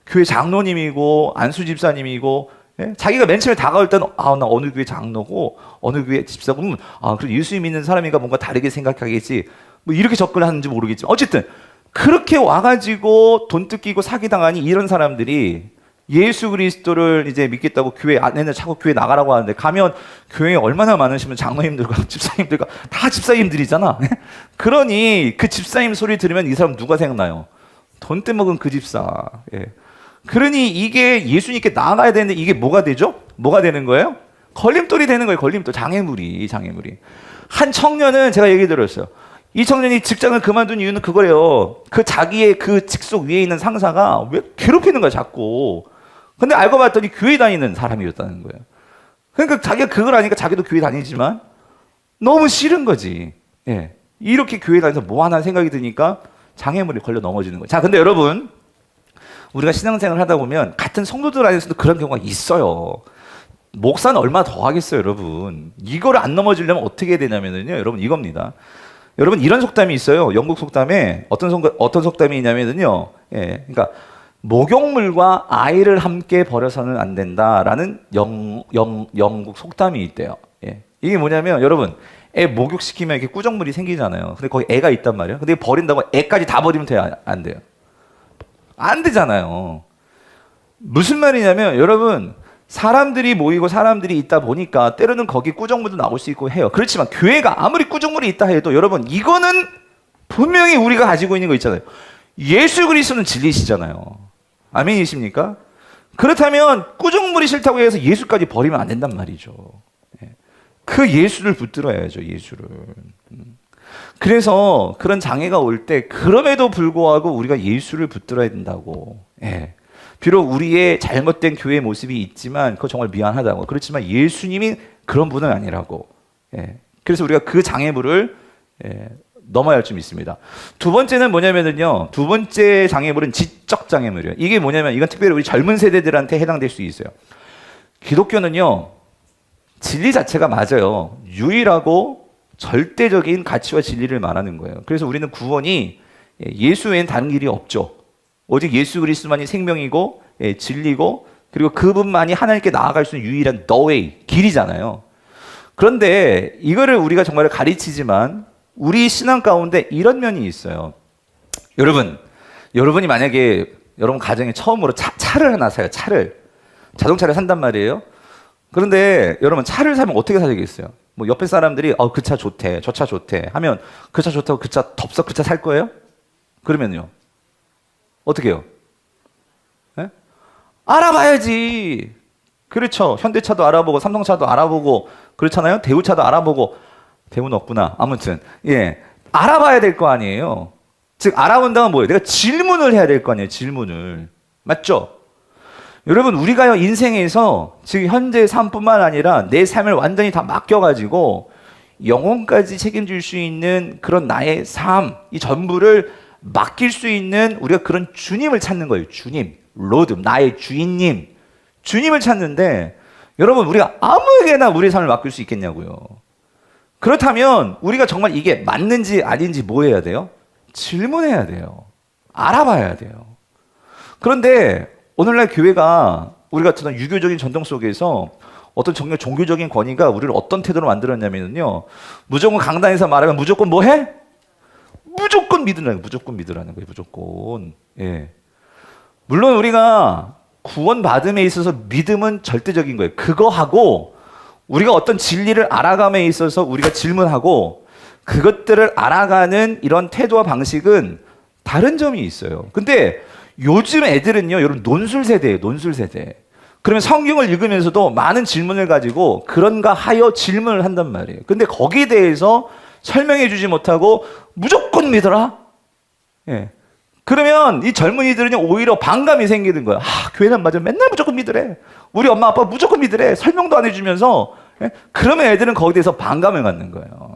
교회 장로님이고 안수 집사님이고 예? 자기가 맨 처음에 다가올 때는 나 어느 교회 장로고 어느 교회 집사고 그럼 예수 믿는 사람이니까 뭔가 다르게 생각하겠지 뭐 이렇게 접근을 하는지 모르겠지만 어쨌든 그렇게 와가지고 돈 뜯기고 사기당하니 이런 사람들이 예수 그리스도를 이제 믿겠다고 교회 안에는 자꾸 교회 나가라고 하는데 가면 교회에 얼마나 많으시면 장로님들과 집사님들과 다 집사님들이잖아. 그러니 그 집사님 소리 들으면 이 사람 누가 생각나요? 돈 떼먹은 그 집사. 예. 그러니 이게 예수님께 나아가야 되는데 이게 뭐가 되죠? 뭐가 되는 거예요? 걸림돌이 되는 거예요. 걸림돌. 장애물이. 한 청년은 제가 얘기 들었어요. 이 청년이 직장을 그만둔 이유는 그거래요. 그 자기의 그 직속 위에 있는 상사가 왜 괴롭히는 거야, 자꾸. 근데 알고 봤더니 교회 다니는 사람이었다는 거예요. 그러니까 자기가 그걸 아니까 자기도 교회 다니지만 너무 싫은 거지. 예. 이렇게 교회 다니면서 뭐 하나 생각이 드니까 장애물에 걸려 넘어지는 거예요. 자, 근데 여러분, 우리가 신앙생활을 하다 보면 같은 성도들 안에서도 그런 경우가 있어요. 목사는 얼마나 더 하겠어요, 여러분. 이거를 안 넘어지려면 어떻게 해야 되냐면요, 여러분, 이겁니다. 여러분, 이런 속담이 있어요. 영국 속담에 어떤 속담이 있냐면요. 예, 그러니까 목욕물과 아이를 함께 버려서는 안 된다라는 영국 속담이 있대요. 예. 이게 뭐냐면 여러분, 애 목욕시키면 이렇게 꾸정물이 생기잖아요. 근데 거기 애가 있단 말이에요. 근데 버린다고 애까지 다 버리면 돼요? 안 돼요? 안 되잖아요. 무슨 말이냐면 여러분, 사람들이 모이고 사람들이 있다 보니까 때로는 거기 꾸정물도 나올 수 있고 해요. 그렇지만 교회가 아무리 꾸정물이 있다 해도 여러분, 이거는 분명히 우리가 가지고 있는 거 있잖아요. 예수 그리스도는 진리시잖아요. 아멘이십니까? 그렇다면 꾸정물이 싫다고 해서 예수까지 버리면 안 된단 말이죠. 그 예수를 붙들어야죠, 예수를. 그래서 그런 장애가 올 때 그럼에도 불구하고 우리가 예수를 붙들어야 된다고. 예. 비록 우리의 잘못된 교회의 모습이 있지만 그거 정말 미안하다고. 그렇지만 예수님이 그런 분은 아니라고. 예. 그래서 우리가 그 장애물을 넘어야 할 줄 믿습니다. 두 번째는 뭐냐면요. 두 번째 장애물은 지적 장애물이에요. 이게 뭐냐면 이건 특별히 우리 젊은 세대들한테 해당될 수 있어요. 기독교는요, 진리 자체가 맞아요. 유일하고 절대적인 가치와 진리를 말하는 거예요. 그래서 우리는 구원이 예수 외엔 다른 길이 없죠. 오직 예수 그리스도만이 생명이고 진리고 그리고 그분만이 하나님께 나아갈 수 있는 유일한 the way, 길이잖아요. 그런데 이거를 우리가 정말 가르치지만 우리 신앙 가운데 이런 면이 있어요. 여러분이 만약에 여러분 가정에 처음으로 차를 하나 사요. 자동차를 산단 말이에요. 그런데 여러분, 차를 사면 어떻게 사야겠어요? 뭐 옆에 사람들이 그 차 좋대, 저 차 좋대 하면 그 차 좋다고 그 차 덥석 그 차 살 거예요? 그러면요, 어떻게 해요? 네? 알아봐야지. 그렇죠. 현대차도 알아보고 삼성차도 알아보고 그렇잖아요. 대우차도 알아보고. 대우는 없구나. 아무튼 알아봐야 될 거 아니에요. 즉 알아본다면 뭐예요? 내가 질문을 해야 될 거 아니에요. 질문을. 맞죠? 여러분, 우리가요 인생에서 지금 현재의 삶뿐만 아니라 내 삶을 완전히 다 맡겨가지고 영혼까지 책임질 수 있는 그런 나의 삶, 이 전부를 맡길 수 있는 우리가 그런 주님을 찾는 거예요. 주님, 로드, 나의 주인님, 주님을 찾는데 여러분, 우리가 아무에게나 우리의 삶을 맡길 수 있겠냐고요. 그렇다면 우리가 정말 이게 맞는지 아닌지 뭐 해야 돼요? 질문해야 돼요. 알아봐야 돼요. 그런데 오늘날 교회가 우리 같은 유교적인 전통 속에서 어떤 정말 종교적인 권위가 우리를 어떤 태도로 만들었냐면요, 무조건 강단에서 말하면 무조건 뭐 해? 무조건 믿으라는 거예요. 무조건. 예. 물론 우리가 구원받음에 있어서 믿음은 절대적인 거예요. 그거 하고 우리가 어떤 진리를 알아감에 있어서 우리가 질문하고 그것들을 알아가는 이런 태도와 방식은 다른 점이 있어요. 근데 요즘 애들은요, 여러분, 논술 세대예요. 논술 세대. 그러면 성경을 읽으면서도 많은 질문을 가지고 그런가 하여 질문을 한단 말이에요. 근데 거기에 대해서 설명해 주지 못하고 무조건 믿어라? 예. 그러면 이 젊은이들은 오히려 반감이 생기는 거야. 교회는 맞아. 맨날 무조건 믿으래. 우리 엄마 아빠 무조건 믿으래. 설명도 안 해주면서. 예? 그러면 애들은 거기에 대해서 반감을 갖는 거예요.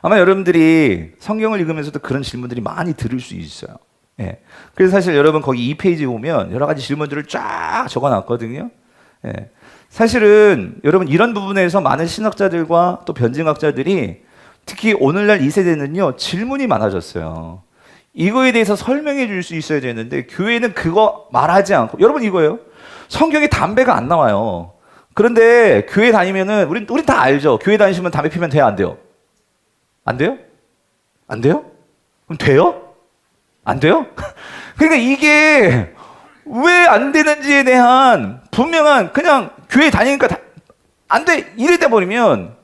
아마 여러분들이 성경을 읽으면서도 그런 질문들이 많이 들을 수 있어요. 예. 그래서 사실 여러분 거기 2페이지 보면 여러 가지 질문들을 쫙 적어놨거든요. 예. 사실은 여러분 이런 부분에서 많은 신학자들과 또 변증학자들이 특히 오늘날 이 세대는요, 질문이 많아졌어요. 이거에 대해서 설명해 줄 수 있어야 되는데 교회는 그거 말하지 않고, 여러분 이거예요. 성경에 담배가 안 나와요. 그런데 교회 다니면은 우리 다 알죠. 교회 다니시면 담배 피면 돼요, 안 돼요? 안 돼요? 안 돼요? 그럼 돼요? 안 돼요? 그러니까 이게 왜 안 되는지에 대한 분명한 그냥 교회 다니니까 안 돼 이래 돼 버리면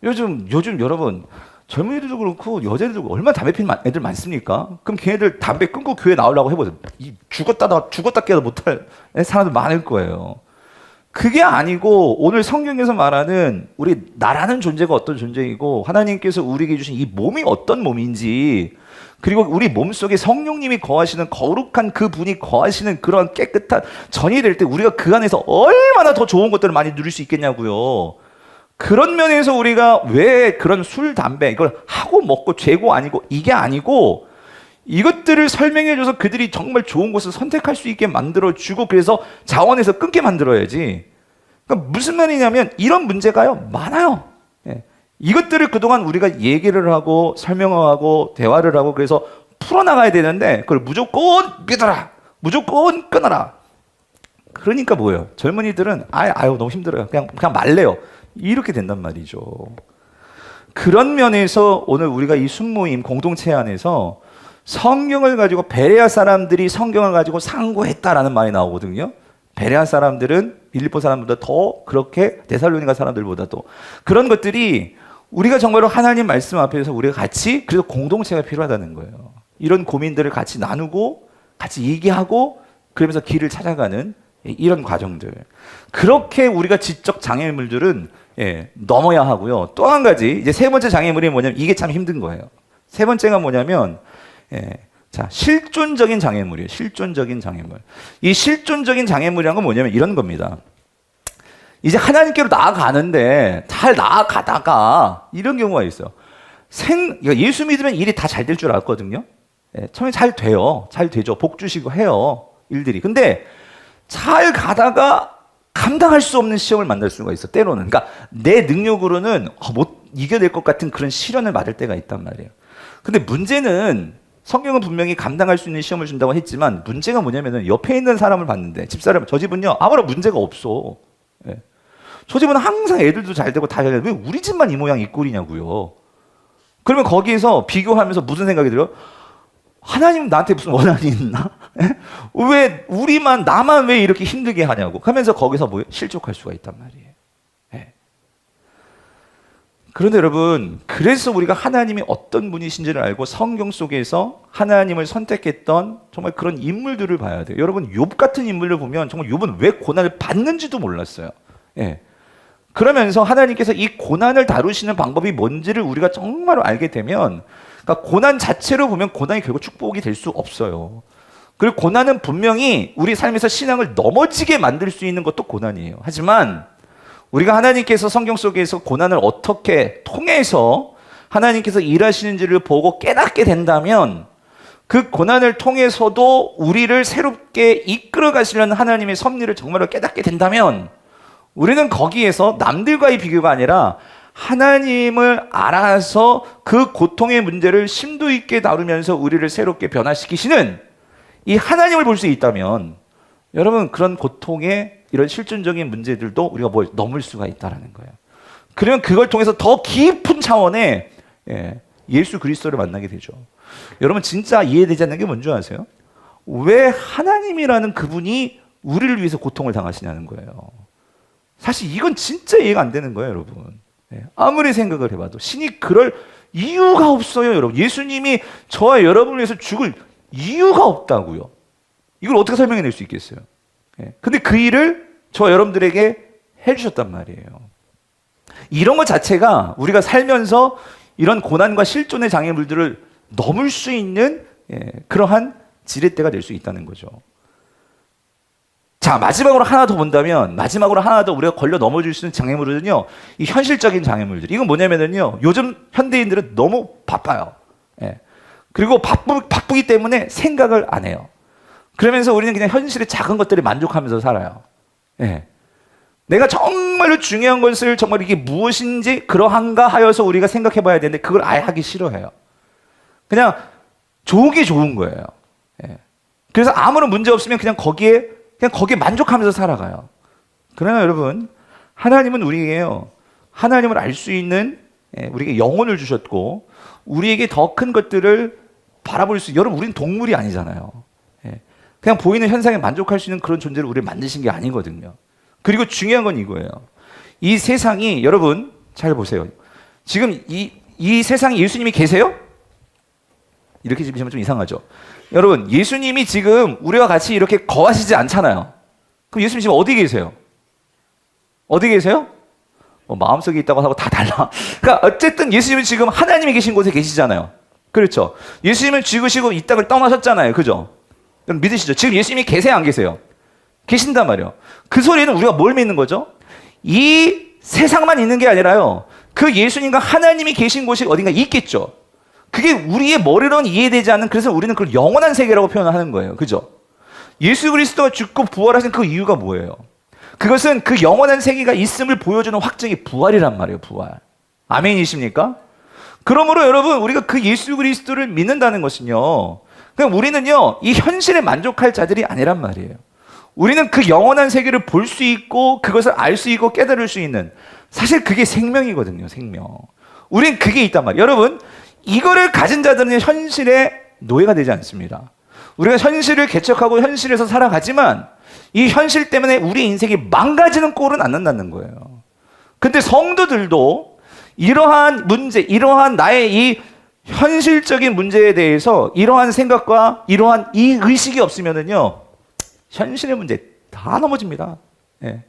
요즘 여러분 젊은이들도 그렇고 여자들도 그렇고 얼마나 담배 피는 애들 많습니까? 그럼 걔네들 담배 끊고 교회 나오려고 해보세요. 죽었다 깨도 못할 사람들 많을 거예요. 그게 아니고 오늘 성경에서 말하는 우리 나라는 존재가 어떤 존재이고 하나님께서 우리에게 주신 이 몸이 어떤 몸인지 그리고 우리 몸속에 성령님이 거하시는 거룩한 그 분이 거하시는 그런 깨끗한 전이 될 때 우리가 그 안에서 얼마나 더 좋은 것들을 많이 누릴 수 있겠냐고요. 그런 면에서 우리가 왜 그런 술, 담배 이걸 하고 먹고 죄고 아니고 이게 아니고 이것들을 설명해줘서 그들이 정말 좋은 것을 선택할 수 있게 만들어주고 그래서 자원에서 끊게 만들어야지. 그러니까 무슨 말이냐면 이런 문제가요 많아요. 예. 이것들을 그동안 우리가 얘기를 하고 설명하고 대화를 하고 그래서 풀어나가야 되는데 그걸 무조건 믿어라 무조건 끊어라. 그러니까 뭐예요? 젊은이들은 아유 너무 힘들어요. 그냥 말래요. 이렇게 된단 말이죠. 그런 면에서 오늘 우리가 이 순모임 공동체 안에서 성경을 가지고 베레아 사람들이 성경을 가지고 상고했다라는 말이 나오거든요. 베레아 사람들은 빌립보 사람들보다 더 그렇게 데살로니가 사람들보다도 그런 것들이 우리가 정말로 하나님 말씀 앞에서 우리가 같이 그래서 공동체가 필요하다는 거예요. 이런 고민들을 같이 나누고 같이 얘기하고 그러면서 길을 찾아가는 이런 과정들. 그렇게 우리가 지적 장애물들은 넘어야 하고요. 또 한 가지 이제 세 번째 장애물이 뭐냐면 이게 참 힘든 거예요. 세 번째가 뭐냐면 자, 실존적인 장애물이에요. 실존적인 장애물. 이 실존적인 장애물이란 건 뭐냐면 이런 겁니다. 이제 하나님께로 나아가는데 잘 나아가다가 이런 경우가 있어요. 그러니까 예수 믿으면 일이 다 잘 될 줄 알았거든요. 처음에 잘 돼요. 잘 되죠. 복 주시고 해요. 일들이. 근데 잘 가다가 감당할 수 없는 시험을 만날 수가 있어. 때로는. 그러니까 내 능력으로는 못 이겨낼 것 같은 그런 시련을 맞을 때가 있단 말이에요. 근데 문제는 성경은 분명히 감당할 수 있는 시험을 준다고 했지만 문제가 뭐냐면은 옆에 있는 사람을 봤는데 집사람 저 집은요 아무런 문제가 없어. 저 집은 항상 애들도 잘 되고 다 잘 되고 왜 우리 집만 이 모양 이 꼴이냐고요. 그러면 거기에서 비교하면서 무슨 생각이 들어요? 하나님은 나한테 무슨 원한이 있나? 왜 나만 왜 이렇게 힘들게 하냐고 하면서 거기서 뭐예요? 실족할 수가 있단 말이에요. 그런데 여러분, 그래서 우리가 하나님이 어떤 분이신지를 알고 성경 속에서 하나님을 선택했던 정말 그런 인물들을 봐야 돼요. 여러분, 욥 같은 인물을 보면 정말 욥은 왜 고난을 받는지도 몰랐어요. 그러면서 하나님께서 이 고난을 다루시는 방법이 뭔지를 우리가 정말로 알게 되면 그러니까 고난 자체로 보면 고난이 결국 축복이 될 수 없어요. 그리고 고난은 분명히 우리 삶에서 신앙을 넘어지게 만들 수 있는 것도 고난이에요. 하지만 우리가 하나님께서 성경 속에서 고난을 어떻게 통해서 하나님께서 일하시는지를 보고 깨닫게 된다면 그 고난을 통해서도 우리를 새롭게 이끌어 가시려는 하나님의 섭리를 정말로 깨닫게 된다면 우리는 거기에서 남들과의 비교가 아니라 하나님을 알아서 그 고통의 문제를 심도 있게 다루면서 우리를 새롭게 변화시키시는 이 하나님을 볼 수 있다면 여러분 그런 고통의 이런 실존적인 문제들도 우리가 뭘 넘을 수가 있다는 거예요. 그러면 그걸 통해서 더 깊은 차원의 예수 그리스도를 만나게 되죠. 여러분 진짜 이해되지 않는 게 뭔지 아세요? 왜 하나님이라는 그분이 우리를 위해서 고통을 당하시냐는 거예요. 사실 이건 진짜 이해가 안 되는 거예요, 여러분. 아무리 생각을 해봐도 신이 그럴 이유가 없어요, 여러분. 예수님이 저와 여러분을 위해서 죽을 이유가 없다고요. 이걸 어떻게 설명해낼 수 있겠어요? 근데 그 일을 저와 여러분들에게 해주셨단 말이에요. 이런 것 자체가 우리가 살면서 이런 고난과 실존의 장애물들을 넘을 수 있는 그러한 지렛대가 될 수 있다는 거죠. 자, 마지막으로 하나 더 본다면, 마지막으로 하나 더 우리가 걸려 넘어질 수 있는 장애물은요, 이 현실적인 장애물들. 이건 뭐냐면요, 요즘 현대인들은 너무 바빠요. 그리고 바쁘기 때문에 생각을 안 해요. 그러면서 우리는 그냥 현실의 작은 것들에 만족하면서 살아요. 내가 정말로 중요한 것을 정말 이게 무엇인지 그러한가 하여서 우리가 생각해 봐야 되는데 그걸 아예 하기 싫어해요. 그냥 좋은 게 좋은 거예요. 그래서 아무런 문제 없으면 그냥 거기에 그냥 거기에 만족하면서 살아가요. 그러나 여러분, 하나님은 우리에게요, 하나님을 알 수 있는 우리에게 영혼을 주셨고 우리에게 더 큰 것들을 바라볼 수, 여러분 우리는 동물이 아니잖아요. 그냥 보이는 현상에 만족할 수 있는 그런 존재를 우리를 만드신 게 아니거든요. 그리고 중요한 건 이거예요. 이 세상이, 여러분 잘 보세요. 지금 이 세상에 예수님이 계세요? 이렇게 지금 좀 이상하죠. 여러분, 예수님이 지금 우리와 같이 이렇게 거하시지 않잖아요. 그럼 예수님 지금 어디 계세요? 어디 계세요? 마음속에 있다고 하고 다 달라. 그러니까 어쨌든 예수님은 지금 하나님이 계신 곳에 계시잖아요. 그렇죠? 예수님은 죽으시고 이 땅을 떠나셨잖아요. 그죠? 여러분 믿으시죠? 지금 예수님이 계세요, 안 계세요? 계신단 말이에요. 그 소리는 우리가 뭘 믿는 거죠? 이 세상만 있는 게 아니라요, 그 예수님과 하나님이 계신 곳이 어딘가 있겠죠. 그게 우리의 머리로는 이해되지 않는, 그래서 우리는 그걸 영원한 세계라고 표현하는 거예요. 그죠? 예수 그리스도가 죽고 부활하신 그 이유가 뭐예요? 그것은 그 영원한 세계가 있음을 보여주는 확증이 부활이란 말이에요. 부활. 아멘이십니까? 그러므로 여러분, 우리가 그 예수 그리스도를 믿는다는 것은요, 그냥 우리는요 이 현실에 만족할 자들이 아니란 말이에요. 우리는 그 영원한 세계를 볼 수 있고 그것을 알 수 있고 깨달을 수 있는, 사실 그게 생명이거든요. 생명. 우린 그게 있단 말이에요. 여러분, 이거를 가진 자들은 현실의 노예가 되지 않습니다. 우리가 현실을 개척하고 현실에서 살아가지만 이 현실 때문에 우리 인생이 망가지는 꼴은 안 난다는 거예요. 근데 성도들도 이러한 문제, 이러한 나의 이 현실적인 문제에 대해서 이러한 생각과 이러한 이 의식이 없으면은요, 현실의 문제 다 넘어집니다. 예.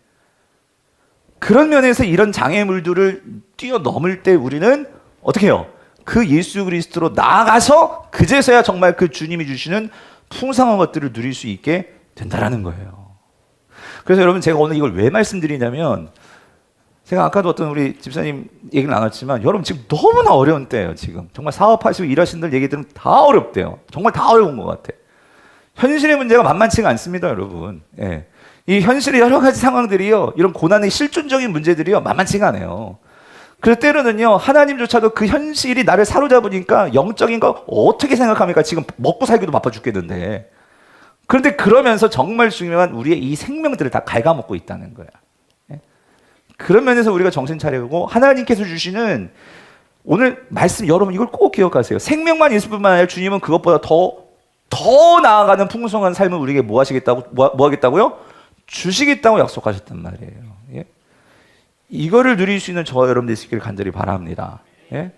그런 면에서 이런 장애물들을 뛰어넘을 때 우리는 어떻게 해요? 그 예수 그리스도로 나아가서 그제서야 정말 그 주님이 주시는 풍성한 것들을 누릴 수 있게 된다라는 거예요. 그래서 여러분, 제가 오늘 이걸 왜 말씀드리냐면, 제가 아까도 어떤 우리 집사님 얘기를 나눴지만, 여러분 지금 너무나 어려운 때예요. 지금 정말 사업하시고 일하시는 분들 얘기 들으면 다 어렵대요. 정말 다 어려운 것 같아. 현실의 문제가 만만치가 않습니다, 여러분. 예. 이 현실의 여러 가지 상황들이요, 이런 고난의 실존적인 문제들이요, 만만치가 않아요. 그래서 때로는요, 하나님조차도 그 현실이 나를 사로잡으니까 영적인 거 어떻게 생각합니까? 지금 먹고 살기도 바빠 죽겠는데. 그런데 그러면서 정말 중요한 우리의 이 생명들을 다 갉아먹고 있다는 거야. 예? 그런 면에서 우리가 정신 차리고 하나님께서 주시는 오늘 말씀, 여러분 이걸 꼭 기억하세요. 생명만 있을 뿐만 아니라 주님은 그것보다 더 나아가는 풍성한 삶을 우리에게 뭐 하시겠다고, 뭐 하겠다고요? 주시겠다고 약속하셨단 말이에요. 예? 이거를 누릴 수 있는 저와 여러분들 있기를 간절히 바랍니다. 예?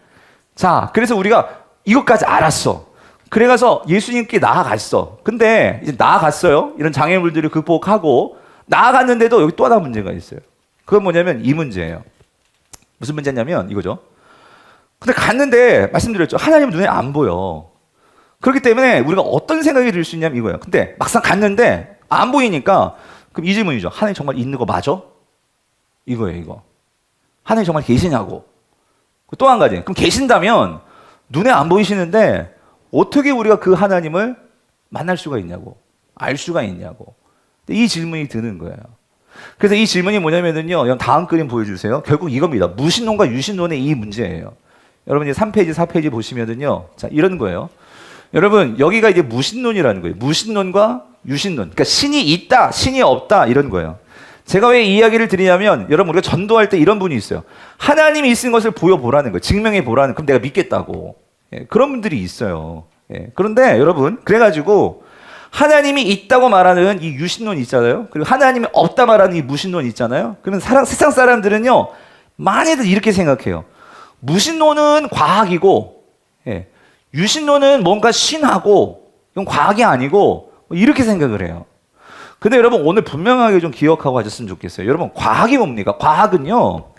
자, 그래서 우리가 이것까지 알았어. 그래가서 예수님께 나아갔어. 근데 이제 나아갔어요. 이런 장애물들을 극복하고 나아갔는데도 여기 또 하나 문제가 있어요. 그건 뭐냐면 이 문제예요. 무슨 문제냐면 이거죠. 근데 갔는데 말씀드렸죠. 하나님 눈에 안 보여. 그렇기 때문에 우리가 어떤 생각이 들 수 있냐면 이거예요. 근데 막상 갔는데 안 보이니까 그럼 이 질문이죠. 하나님 정말 있는 거 맞아? 이거예요, 이거. 하나님 정말 계시냐고. 또 한 가지. 그럼 계신다면 눈에 안 보이시는데 어떻게 우리가 그 하나님을 만날 수가 있냐고, 알 수가 있냐고. 이 질문이 드는 거예요. 그래서 이 질문이 뭐냐면은요, 다음 그림 보여주세요. 결국 이겁니다. 무신론과 유신론의 이 문제예요. 여러분 이제 3페이지, 4페이지 보시면은요, 자, 이런 거예요. 여러분, 여기가 이제 무신론이라는 거예요. 무신론과 유신론. 그러니까 신이 있다, 신이 없다, 이런 거예요. 제가 왜 이 이야기를 드리냐면, 여러분 우리가 전도할 때 이런 분이 있어요. 하나님이 있는 것을 보여보라는 거예요. 증명해 보라는, 그럼 내가 믿겠다고. 예, 그런 분들이 있어요. 예, 그런데 여러분, 그래가지고 하나님이 있다고 말하는 이 유신론 있잖아요. 그리고 하나님이 없다 말하는 이 무신론 있잖아요. 그러면 세상 사람들은요, 많이들 이렇게 생각해요. 무신론은 과학이고, 예, 유신론은 뭔가 신하고, 이건 과학이 아니고, 이렇게 생각을 해요. 근데 여러분 오늘 분명하게 좀 기억하고 하셨으면 좋겠어요. 여러분, 과학이 뭡니까? 과학은요,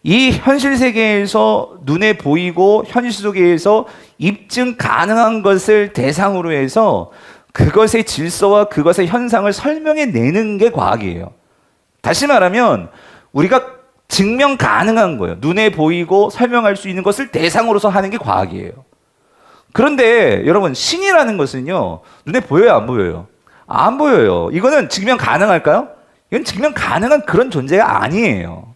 이 현실 세계에서 눈에 보이고 현실 속에서 입증 가능한 것을 대상으로 해서 그것의 질서와 그것의 현상을 설명해 내는 게 과학이에요. 다시 말하면 우리가 증명 가능한 거예요. 눈에 보이고 설명할 수 있는 것을 대상으로서 하는 게 과학이에요. 그런데 여러분, 신이라는 것은요, 눈에 보여요, 안 보여요? 안 보여요. 이거는 증명 가능할까요? 이건 증명 가능한 그런 존재가 아니에요.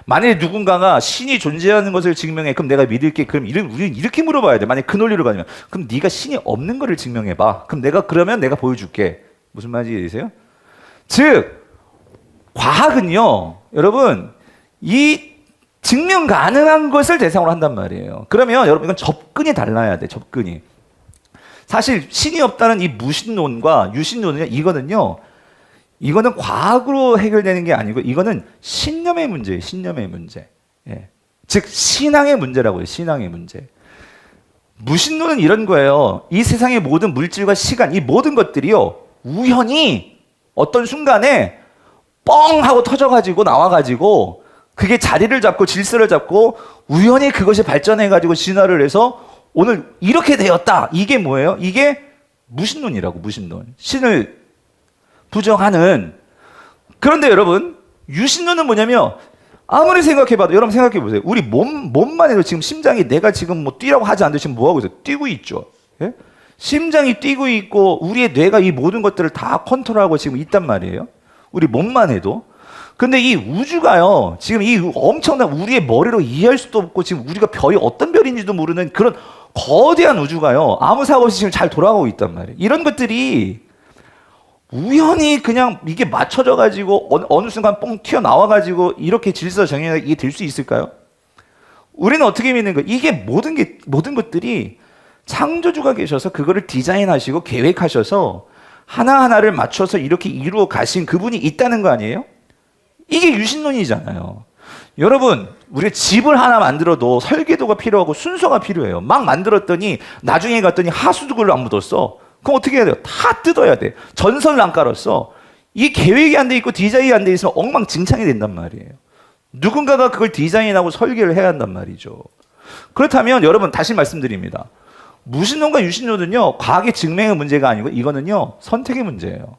만약에 누군가가 신이 존재하는 것을 증명해, 그럼 내가 믿을게. 그럼 우리는 이렇게 물어봐야 돼. 만약에 그 논리로 가면, 그럼 네가 신이 없는 거를 증명해봐. 그럼 그러면 내가 보여줄게. 무슨 말인지 아세요? 즉 과학은요, 여러분, 이 증명 가능한 것을 대상으로 한단 말이에요. 그러면 여러분 이건 접근이 달라야 돼. 접근이. 사실 신이 없다는 이 무신론과 유신론은 이거는 과학으로 해결되는 게 아니고 이거는 신념의 문제예요. 신념의 문제. 예. 즉 신앙의 문제라고요. 신앙의 문제. 무신론은 이런 거예요. 이 세상의 모든 물질과 시간, 이 모든 것들이요, 우연히 어떤 순간에 뻥 하고 터져가지고 나와가지고 그게 자리를 잡고 질서를 잡고 우연히 그것이 발전해가지고 진화를 해서 오늘 이렇게 되었다. 이게 뭐예요? 이게 무신론이라고. 무신론. 신을 부정하는. 그런데 여러분, 유신론은 뭐냐면 아무리 생각해봐도, 여러분 생각해보세요. 우리 몸만 해도 지금 심장이, 내가 지금 뭐 뛰라고 하지 않는데 지금 뭐하고 있어요? 뛰고 있죠. 예? 심장이 뛰고 있고 우리의 뇌가 이 모든 것들을 다 컨트롤하고 지금 있단 말이에요. 우리 몸만 해도. 근데 이 우주가요, 지금 이 엄청난, 우리의 머리로 이해할 수도 없고 지금 우리가 별이 어떤 별인지도 모르는 그런 거대한 우주가요, 아무 사고 없이 지금 잘 돌아가고 있단 말이에요. 이런 것들이 우연히 그냥 이게 맞춰져 가지고 어느 순간 뻥 튀어나와 가지고 이렇게 질서 정연하게 이게 될 수 있을까요? 우리는 어떻게 믿는 거예요? 이게 모든 것들이 창조주가 계셔서 그거를 디자인하시고 계획하셔서 하나하나를 맞춰서 이렇게 이루어 가신 그분이 있다는 거 아니에요? 이게 유신론이잖아요. 여러분, 우리가 집을 하나 만들어도 설계도가 필요하고 순서가 필요해요. 막 만들었더니 나중에 갔더니 하수도를 안 묻었어. 그럼 어떻게 해야 돼요? 다 뜯어야 돼. 전선을 안 깔았어. 이 계획이 안 돼 있고 디자인이 안 돼 있으면 엉망진창이 된단 말이에요. 누군가가 그걸 디자인하고 설계를 해야 한단 말이죠. 그렇다면 여러분, 다시 말씀드립니다. 무신론과 유신론은요, 과학의 증명의 문제가 아니고 이거는요, 선택의 문제예요.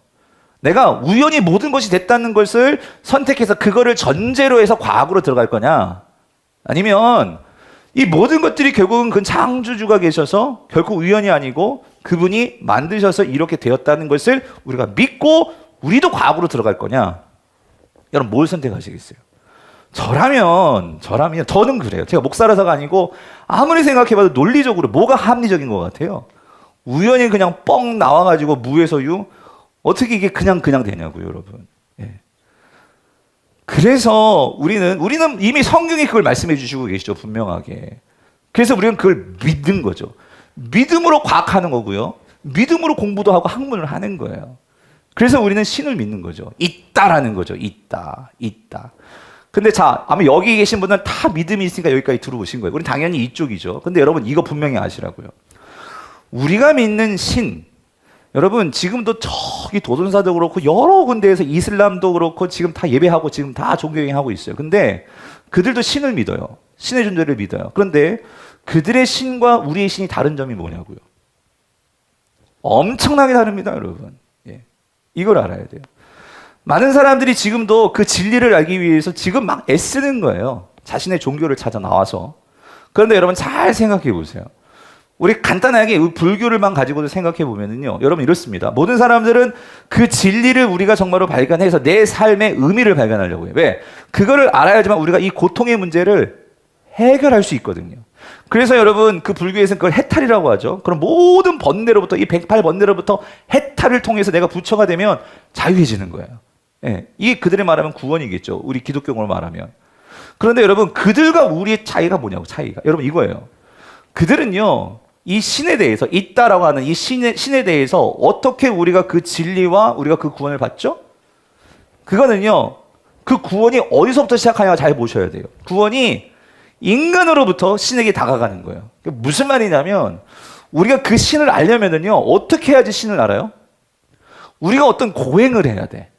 내가 우연히 모든 것이 됐다는 것을 선택해서 그거를 전제로 해서 과학으로 들어갈 거냐, 아니면 이 모든 것들이 결국은 그 창조주가 계셔서 결코 우연이 아니고 그분이 만드셔서 이렇게 되었다는 것을 우리가 믿고 우리도 과학으로 들어갈 거냐. 여러분 뭘 선택하시겠어요? 저라면 저는 그래요. 제가 목사라서가 아니고 아무리 생각해봐도 논리적으로 뭐가 합리적인 것 같아요. 우연히 그냥 뻥 나와가지고 무에서 유, 어떻게 이게 그냥 되냐고요, 여러분. 예. 그래서 우리는 이미 성경이 그걸 말씀해 주시고 계시죠, 분명하게. 그래서 우리는 그걸 믿는 거죠. 믿음으로 과학하는 거고요. 믿음으로 공부도 하고 학문을 하는 거예요. 그래서 우리는 신을 믿는 거죠. 있다라는 거죠. 있다. 근데 자, 아마 여기 계신 분은 다 믿음이 있으니까 여기까지 들어오신 거예요. 우리는 당연히 이쪽이죠. 근데 여러분 이거 분명히 아시라고요. 우리가 믿는 신, 여러분 지금도 저기 도전사도 그렇고 여러 군데에서 이슬람도 그렇고 지금 다 예배하고 지금 다 종교행위하고 있어요. 근데 그들도 신을 믿어요. 신의 존재를 믿어요. 그런데 그들의 신과 우리의 신이 다른 점이 뭐냐고요. 엄청나게 다릅니다, 여러분. 예. 이걸 알아야 돼요. 많은 사람들이 지금도 그 진리를 알기 위해서 지금 막 애쓰는 거예요. 자신의 종교를 찾아 나와서. 그런데 여러분 잘 생각해 보세요. 우리 간단하게 불교를만 가지고도 생각해 보면은요, 여러분 이렇습니다. 모든 사람들은 그 진리를 우리가 정말로 발견해서 내 삶의 의미를 발견하려고 해요. 왜? 그거를 알아야지만 우리가 이 고통의 문제를 해결할 수 있거든요. 그래서 여러분 그 불교에서는 그걸 해탈이라고 하죠. 그럼 모든 번뇌로부터, 이 108번뇌로부터 해탈을 통해서 내가 부처가 되면 자유해지는 거예요. 예, 이게 그들의 말하면 구원이겠죠. 우리 기독교로 말하면. 그런데 여러분 그들과 우리의 차이가 뭐냐고. 차이가 여러분 이거예요. 그들은요 이 신에 대해서, 있다라고 하는 이 신에 대해서 어떻게 우리가 그 진리와 우리가 그 구원을 받죠? 그거는요, 그 구원이 어디서부터 시작하냐 잘 보셔야 돼요. 구원이 인간으로부터 신에게 다가가는 거예요. 무슨 말이냐면 우리가 그 신을 알려면은요, 어떻게 해야지 신을 알아요? 우리가 어떤 고행을 해야 돼.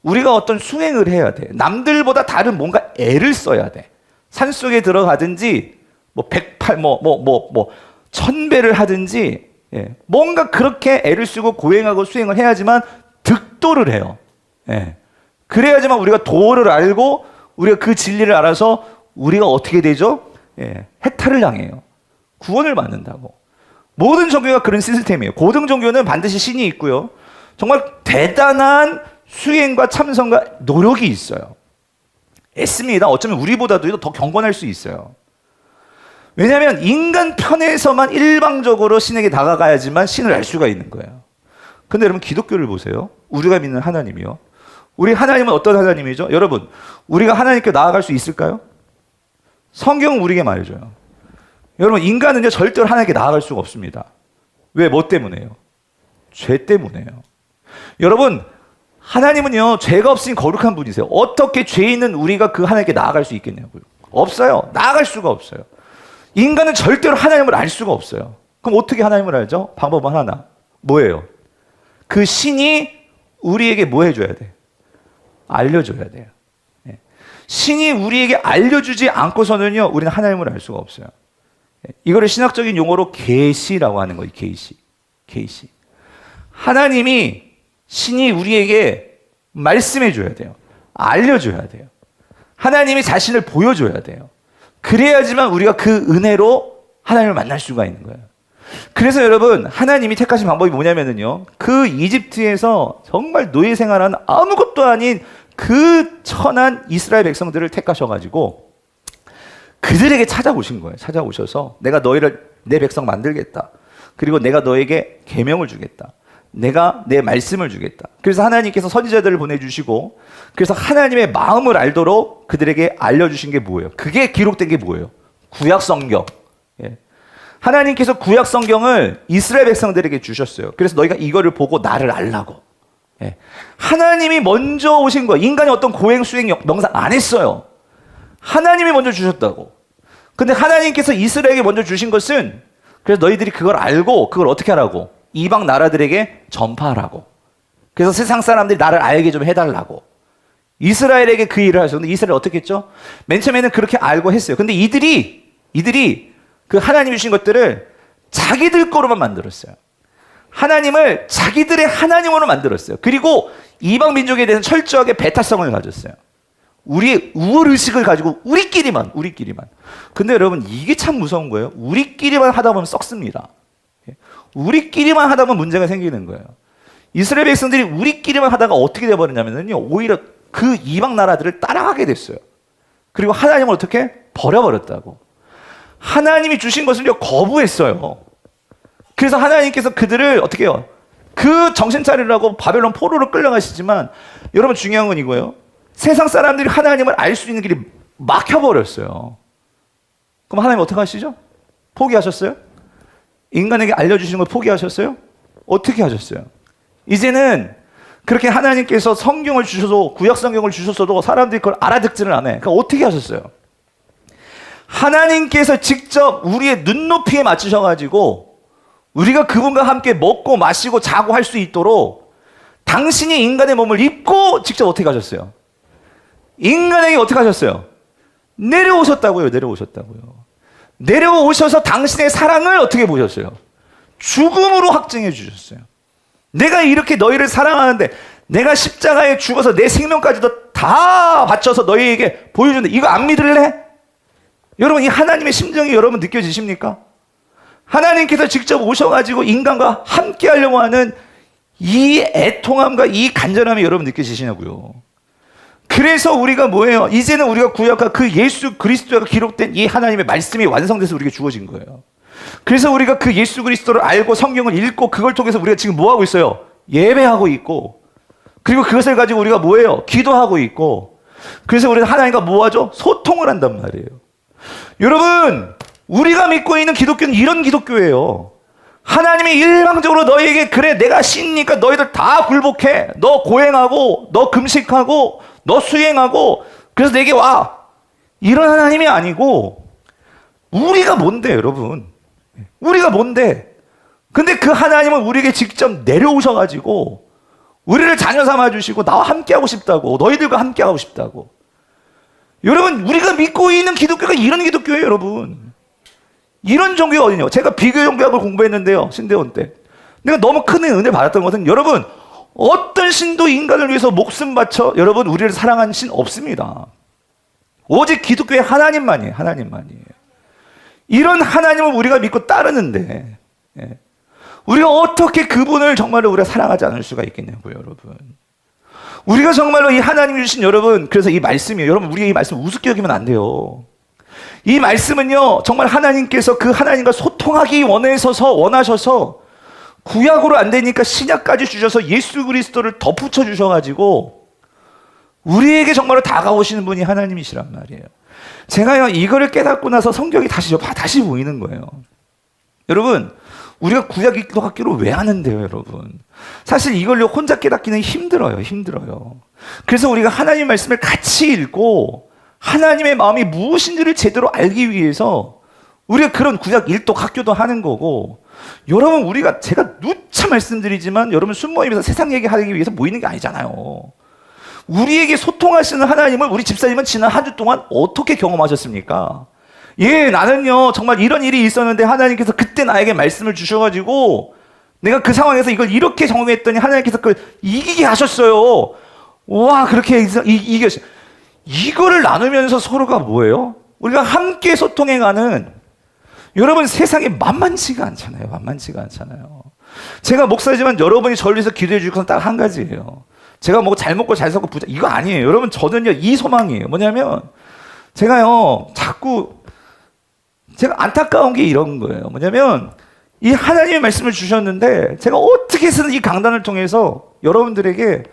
우리가 어떤 수행을 해야 돼. 남들보다 다른 뭔가 애를 써야 돼. 산속에 들어가든지 뭐 1000배를 하든지, 예, 뭔가 그렇게 애를 쓰고 고행하고 수행을 해야지만 득도를 해요. 예. 그래야지만 우리가 도를 알고 우리가 그 진리를 알아서 우리가 어떻게 되죠? 예, 해탈을 당해요. 구원을 받는다고. 모든 종교가 그런 시스템이에요. 고등 종교는 반드시 신이 있고요. 정말 대단한 수행과 참선과 노력이 있어요. 애씁니다. 어쩌면 우리보다도 더 경건할 수 있어요. 왜냐하면 인간 편에서만 일방적으로 신에게 다가가야지만 신을 알 수가 있는 거예요. 근데 여러분 기독교를 보세요. 우리가 믿는 하나님이요. 우리 하나님은 어떤 하나님이죠? 여러분, 우리가 하나님께 나아갈 수 있을까요? 성경은 우리에게 말해줘요. 여러분, 인간은요 절대로 하나님께 나아갈 수가 없습니다. 왜? 뭐 때문에요? 죄 때문에요. 여러분, 하나님은요 죄가 없으니 거룩한 분이세요. 어떻게 죄 있는 우리가 그 하나님께 나아갈 수 있겠냐고요. 없어요. 나아갈 수가 없어요. 인간은 절대로 하나님을 알 수가 없어요. 그럼 어떻게 하나님을 알죠? 방법은 하나. 뭐예요? 그 신이 우리에게 뭐 해줘야 돼? 알려줘야 돼요. 신이 우리에게 알려주지 않고서는요 우리는 하나님을 알 수가 없어요. 이거를 신학적인 용어로 계시라고 하는 거예요. 계시. 하나님이, 신이 우리에게 말씀해 줘야 돼요. 알려줘야 돼요. 하나님이 자신을 보여줘야 돼요. 그래야지만 우리가 그 은혜로 하나님을 만날 수가 있는 거예요. 그래서 여러분, 하나님이 택하신 방법이 뭐냐면요, 그 이집트에서 정말 노예 생활하는 아무것도 아닌 그 천한 이스라엘 백성들을 택하셔가지고 그들에게 찾아오신 거예요. 찾아오셔서 내가 너희를 내 백성 만들겠다. 그리고 내가 너에게 계명을 주겠다. 내가 내 말씀을 주겠다. 그래서 하나님께서 선지자들을 보내주시고, 그래서 하나님의 마음을 알도록 그들에게 알려주신 게 뭐예요? 그게 기록된 게 뭐예요? 구약 성경. 하나님께서 구약 성경을 이스라엘 백성들에게 주셨어요. 그래서 너희가 이거를 보고 나를 알라고. 하나님이 먼저 오신 거예요. 인간이 어떤 고행, 수행, 명상 안 했어요. 하나님이 먼저 주셨다고. 근데 하나님께서 이스라엘에게 먼저 주신 것은, 그래서 너희들이 그걸 알고 그걸 어떻게 하라고? 이방 나라들에게 전파하라고. 그래서 세상 사람들이 나를 알게 좀 해달라고. 이스라엘에게 그 일을 하셨는데, 이스라엘 어떻게 했죠? 맨 처음에는 그렇게 알고 했어요. 근데 이들이 그 하나님 주신 것들을 자기들 거로만 만들었어요. 하나님을 자기들의 하나님으로 만들었어요. 그리고 이방 민족에 대해서 철저하게 배타성을 가졌어요. 우리의 우월의식을 가지고 우리끼리만. 근데 여러분, 이게 참 무서운 거예요. 우리끼리만 하다 보면 썩습니다. 우리끼리만 하다 보면 문제가 생기는 거예요. 이스라엘 백성들이 우리끼리만 하다가 어떻게 돼버렸냐면요, 오히려 그 이방 나라들을 따라가게 됐어요. 그리고 하나님을 어떻게? 버려버렸다고. 하나님이 주신 것을요 거부했어요. 그래서 하나님께서 그들을 어떻게 해요? 그 정신 차리라고 바벨론 포로로 끌려가시지만, 여러분 중요한 건 이거예요. 세상 사람들이 하나님을 알 수 있는 길이 막혀버렸어요. 그럼 하나님 어떻게 하시죠? 포기하셨어요? 인간에게 알려주시는 걸 포기하셨어요? 어떻게 하셨어요? 이제는 그렇게 하나님께서 성경을 주셔서, 구약 성경을 주셨어도 사람들이 그걸 알아듣지를 않아요. 그러니까 어떻게 하셨어요? 하나님께서 직접 우리의 눈높이에 맞추셔가지고 우리가 그분과 함께 먹고 마시고 자고 할 수 있도록 당신이 인간의 몸을 입고 직접 어떻게 하셨어요? 인간에게 어떻게 하셨어요? 내려오셨다고요. 내려오셔서 당신의 사랑을 어떻게 보셨어요? 죽음으로 확증해 주셨어요. 내가 이렇게 너희를 사랑하는데 내가 십자가에 죽어서 내 생명까지도 다 바쳐서 너희에게 보여주는데 이거 안 믿을래? 여러분, 이 하나님의 심정이 여러분 느껴지십니까? 하나님께서 직접 오셔가지고 인간과 함께 하려고 하는 이 애통함과 이 간절함이 여러분 느껴지시냐고요. 그래서 우리가 뭐예요? 이제는 우리가 구약과 그 예수 그리스도가 기록된 이 하나님의 말씀이 완성돼서 우리에게 주어진 거예요. 그래서 우리가 그 예수 그리스도를 알고 성경을 읽고 그걸 통해서 우리가 지금 뭐 하고 있어요? 예배하고 있고, 그리고 그것을 가지고 우리가 뭐예요? 기도하고 있고, 그래서 우리는 하나님과 뭐 하죠? 소통을 한단 말이에요. 여러분, 우리가 믿고 있는 기독교는 이런 기독교예요. 하나님이 일방적으로 너희에게, 그래 내가 신이니까 너희들 다 굴복해, 너 고행하고 너 금식하고 너 수행하고 그래서 내게 와, 이런 하나님이 아니고, 우리가 뭔데 여러분? 우리가 뭔데? 근데 그 하나님은 우리에게 직접 내려오셔가지고 우리를 자녀 삼아주시고 나와 함께하고 싶다고, 너희들과 함께하고 싶다고. 여러분, 우리가 믿고 있는 기독교가 이런 기독교예요. 여러분, 이런 종교가 어디냐? 제가 비교 종교학을 공부했는데요, 신대원 때 내가 너무 큰 은혜를 받았던 것은, 여러분, 어떤 신도 인간을 위해서 목숨 바쳐 여러분 우리를 사랑한 신 없습니다. 오직 기독교의 하나님만이에요. 이런 하나님을 우리가 믿고 따르는데, 우리가 어떻게 그분을 정말로 우리가 사랑하지 않을 수가 있겠냐고요. 여러분, 우리가 정말로 이 하나님이 주신, 여러분, 그래서 이 말씀이에요. 여러분, 우리가 이 말씀 우습게 여기면 안 돼요. 이 말씀은요, 정말 하나님께서 그 하나님과 소통하기 원하셔서 구약으로 안 되니까 신약까지 주셔서 예수 그리스도를 덧붙여 주셔가지고 우리에게 정말로 다가오시는 분이 하나님이시란 말이에요. 제가요, 이거를 깨닫고 나서 성경이 다시 보이는 거예요. 여러분, 우리가 구약 읽기로 왜 하는데요, 여러분? 사실 이걸로 혼자 깨닫기는 힘들어요. 그래서 우리가 하나님 말씀을 같이 읽고 하나님의 마음이 무엇인지를 제대로 알기 위해서 우리가 그런 구약 일독 학교도 하는 거고, 여러분, 제가 누차 말씀드리지만 여러분 순모임에서 세상 얘기하기 위해서 모이는 게 아니잖아요. 우리에게 소통하시는 하나님을 우리 집사님은 지난 한 주 동안 어떻게 경험하셨습니까? 예, 나는요 정말 이런 일이 있었는데 하나님께서 그때 나에게 말씀을 주셔가지고 내가 그 상황에서 이걸 이렇게 경험했더니 하나님께서 그걸 이기게 하셨어요. 와, 그렇게 이겼어요. 이거를 나누면서 서로가 뭐예요? 우리가 함께 소통해가는, 여러분, 세상에 만만치가 않잖아요. 제가 목사지만 여러분이 저를 위해서 기도해 주실 것은 딱 한 가지예요. 제가 뭐 잘 먹고 잘 살고 부자, 이거 아니에요. 여러분, 저는요 이 소망이에요. 뭐냐면 제가요 제가 안타까운 게 이런 거예요. 뭐냐면 이 하나님의 말씀을 주셨는데 제가 어떻게 해서든 이 강단을 통해서 여러분들에게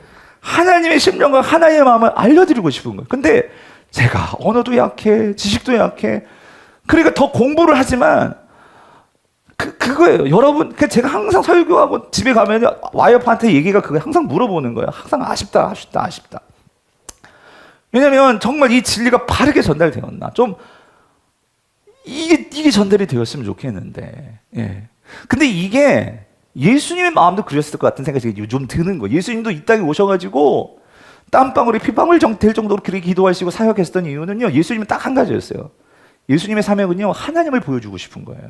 하나님의 심령과 하나님의 마음을 알려드리고 싶은 거예요. 근데 제가 언어도 약해, 지식도 약해. 그러니까 더 공부를 하지만 그거예요. 여러분, 제가 항상 설교하고 집에 가면 와이프한테 얘기가 그거 항상 물어보는 거예요. 항상 아쉽다. 왜냐면 정말 이 진리가 바르게 전달되었나? 좀 이게 전달이 되었으면 좋겠는데. 예. 근데 이게 예수님의 마음도 그랬을 것 같은 생각이 좀 드는 거예요. 예수님도 이 땅에 오셔가지고 땀방울이 피방울 될 정도로 그렇게 기도하시고 사역했던 이유는요, 예수님은 딱 한 가지였어요. 예수님의 사명은요, 하나님을 보여주고 싶은 거예요.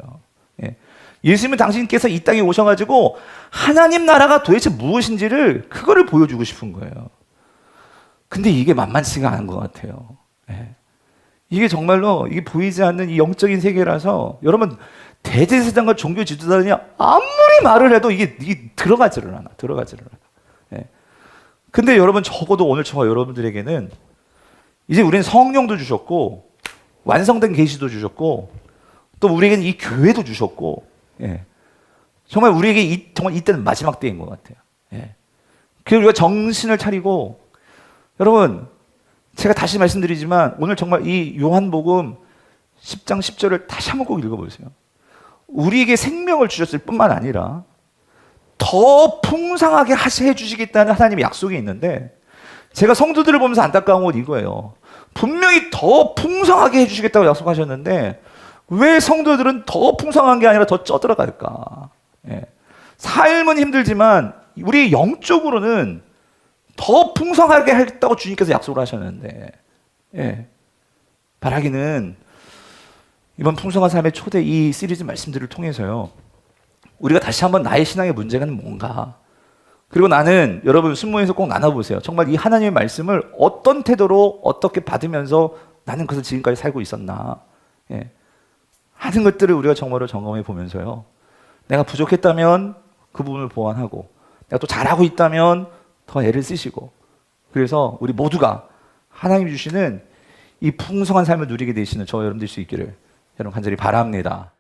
예. 예수님은 당신께서 이 땅에 오셔가지고 하나님 나라가 도대체 무엇인지를 그거를 보여주고 싶은 거예요. 근데 이게 만만치가 않은 것 같아요. 예. 이게 정말로 이게 보이지 않는 이 영적인 세계라서 여러분, 대제사장과 종교 지도자들이 아무리 말을 해도 이게 들어가지를 않아. 예. 근데 여러분, 적어도 오늘 저와 여러분들에게는 이제 우리는 성령도 주셨고 완성된 계시도 주셨고 또 우리에게는 이 교회도 주셨고, 예. 정말 우리에게 정말 이때는 마지막 때인 것 같아요. 예. 그래서 우리가 정신을 차리고, 여러분, 제가 다시 말씀드리지만 오늘 정말 이 요한복음 10장 10절을 다시 한번 꼭 읽어보세요. 우리에게 생명을 주셨을 뿐만 아니라 더 풍성하게 해주시겠다는 하나님의 약속이 있는데, 제가 성도들을 보면서 안타까운 건 이거예요. 분명히 더 풍성하게 해주시겠다고 약속하셨는데 왜 성도들은 더 풍성한 게 아니라 더 쪄들어갈까? 예. 삶은 힘들지만 우리 영적으로는 더 풍성하게 하겠다고 주님께서 약속을 하셨는데, 예. 바라기는 이번 풍성한 삶의 초대 이 시리즈 말씀들을 통해서요, 우리가 다시 한번 나의 신앙의 문제가 뭔가, 그리고 나는 여러분 순모에서 꼭 나눠보세요. 정말 이 하나님의 말씀을 어떤 태도로 어떻게 받으면서 나는 그것을 지금까지 살고 있었나, 예. 하는 것들을 우리가 정말로 점검해 보면서요, 내가 부족했다면 그 부분을 보완하고, 내가 또 잘하고 있다면 더 애를 쓰시고, 그래서 우리 모두가 하나님 주시는 이 풍성한 삶을 누리게 되시는 저 여러분 될 수 있기를 여러분 간절히 바랍니다.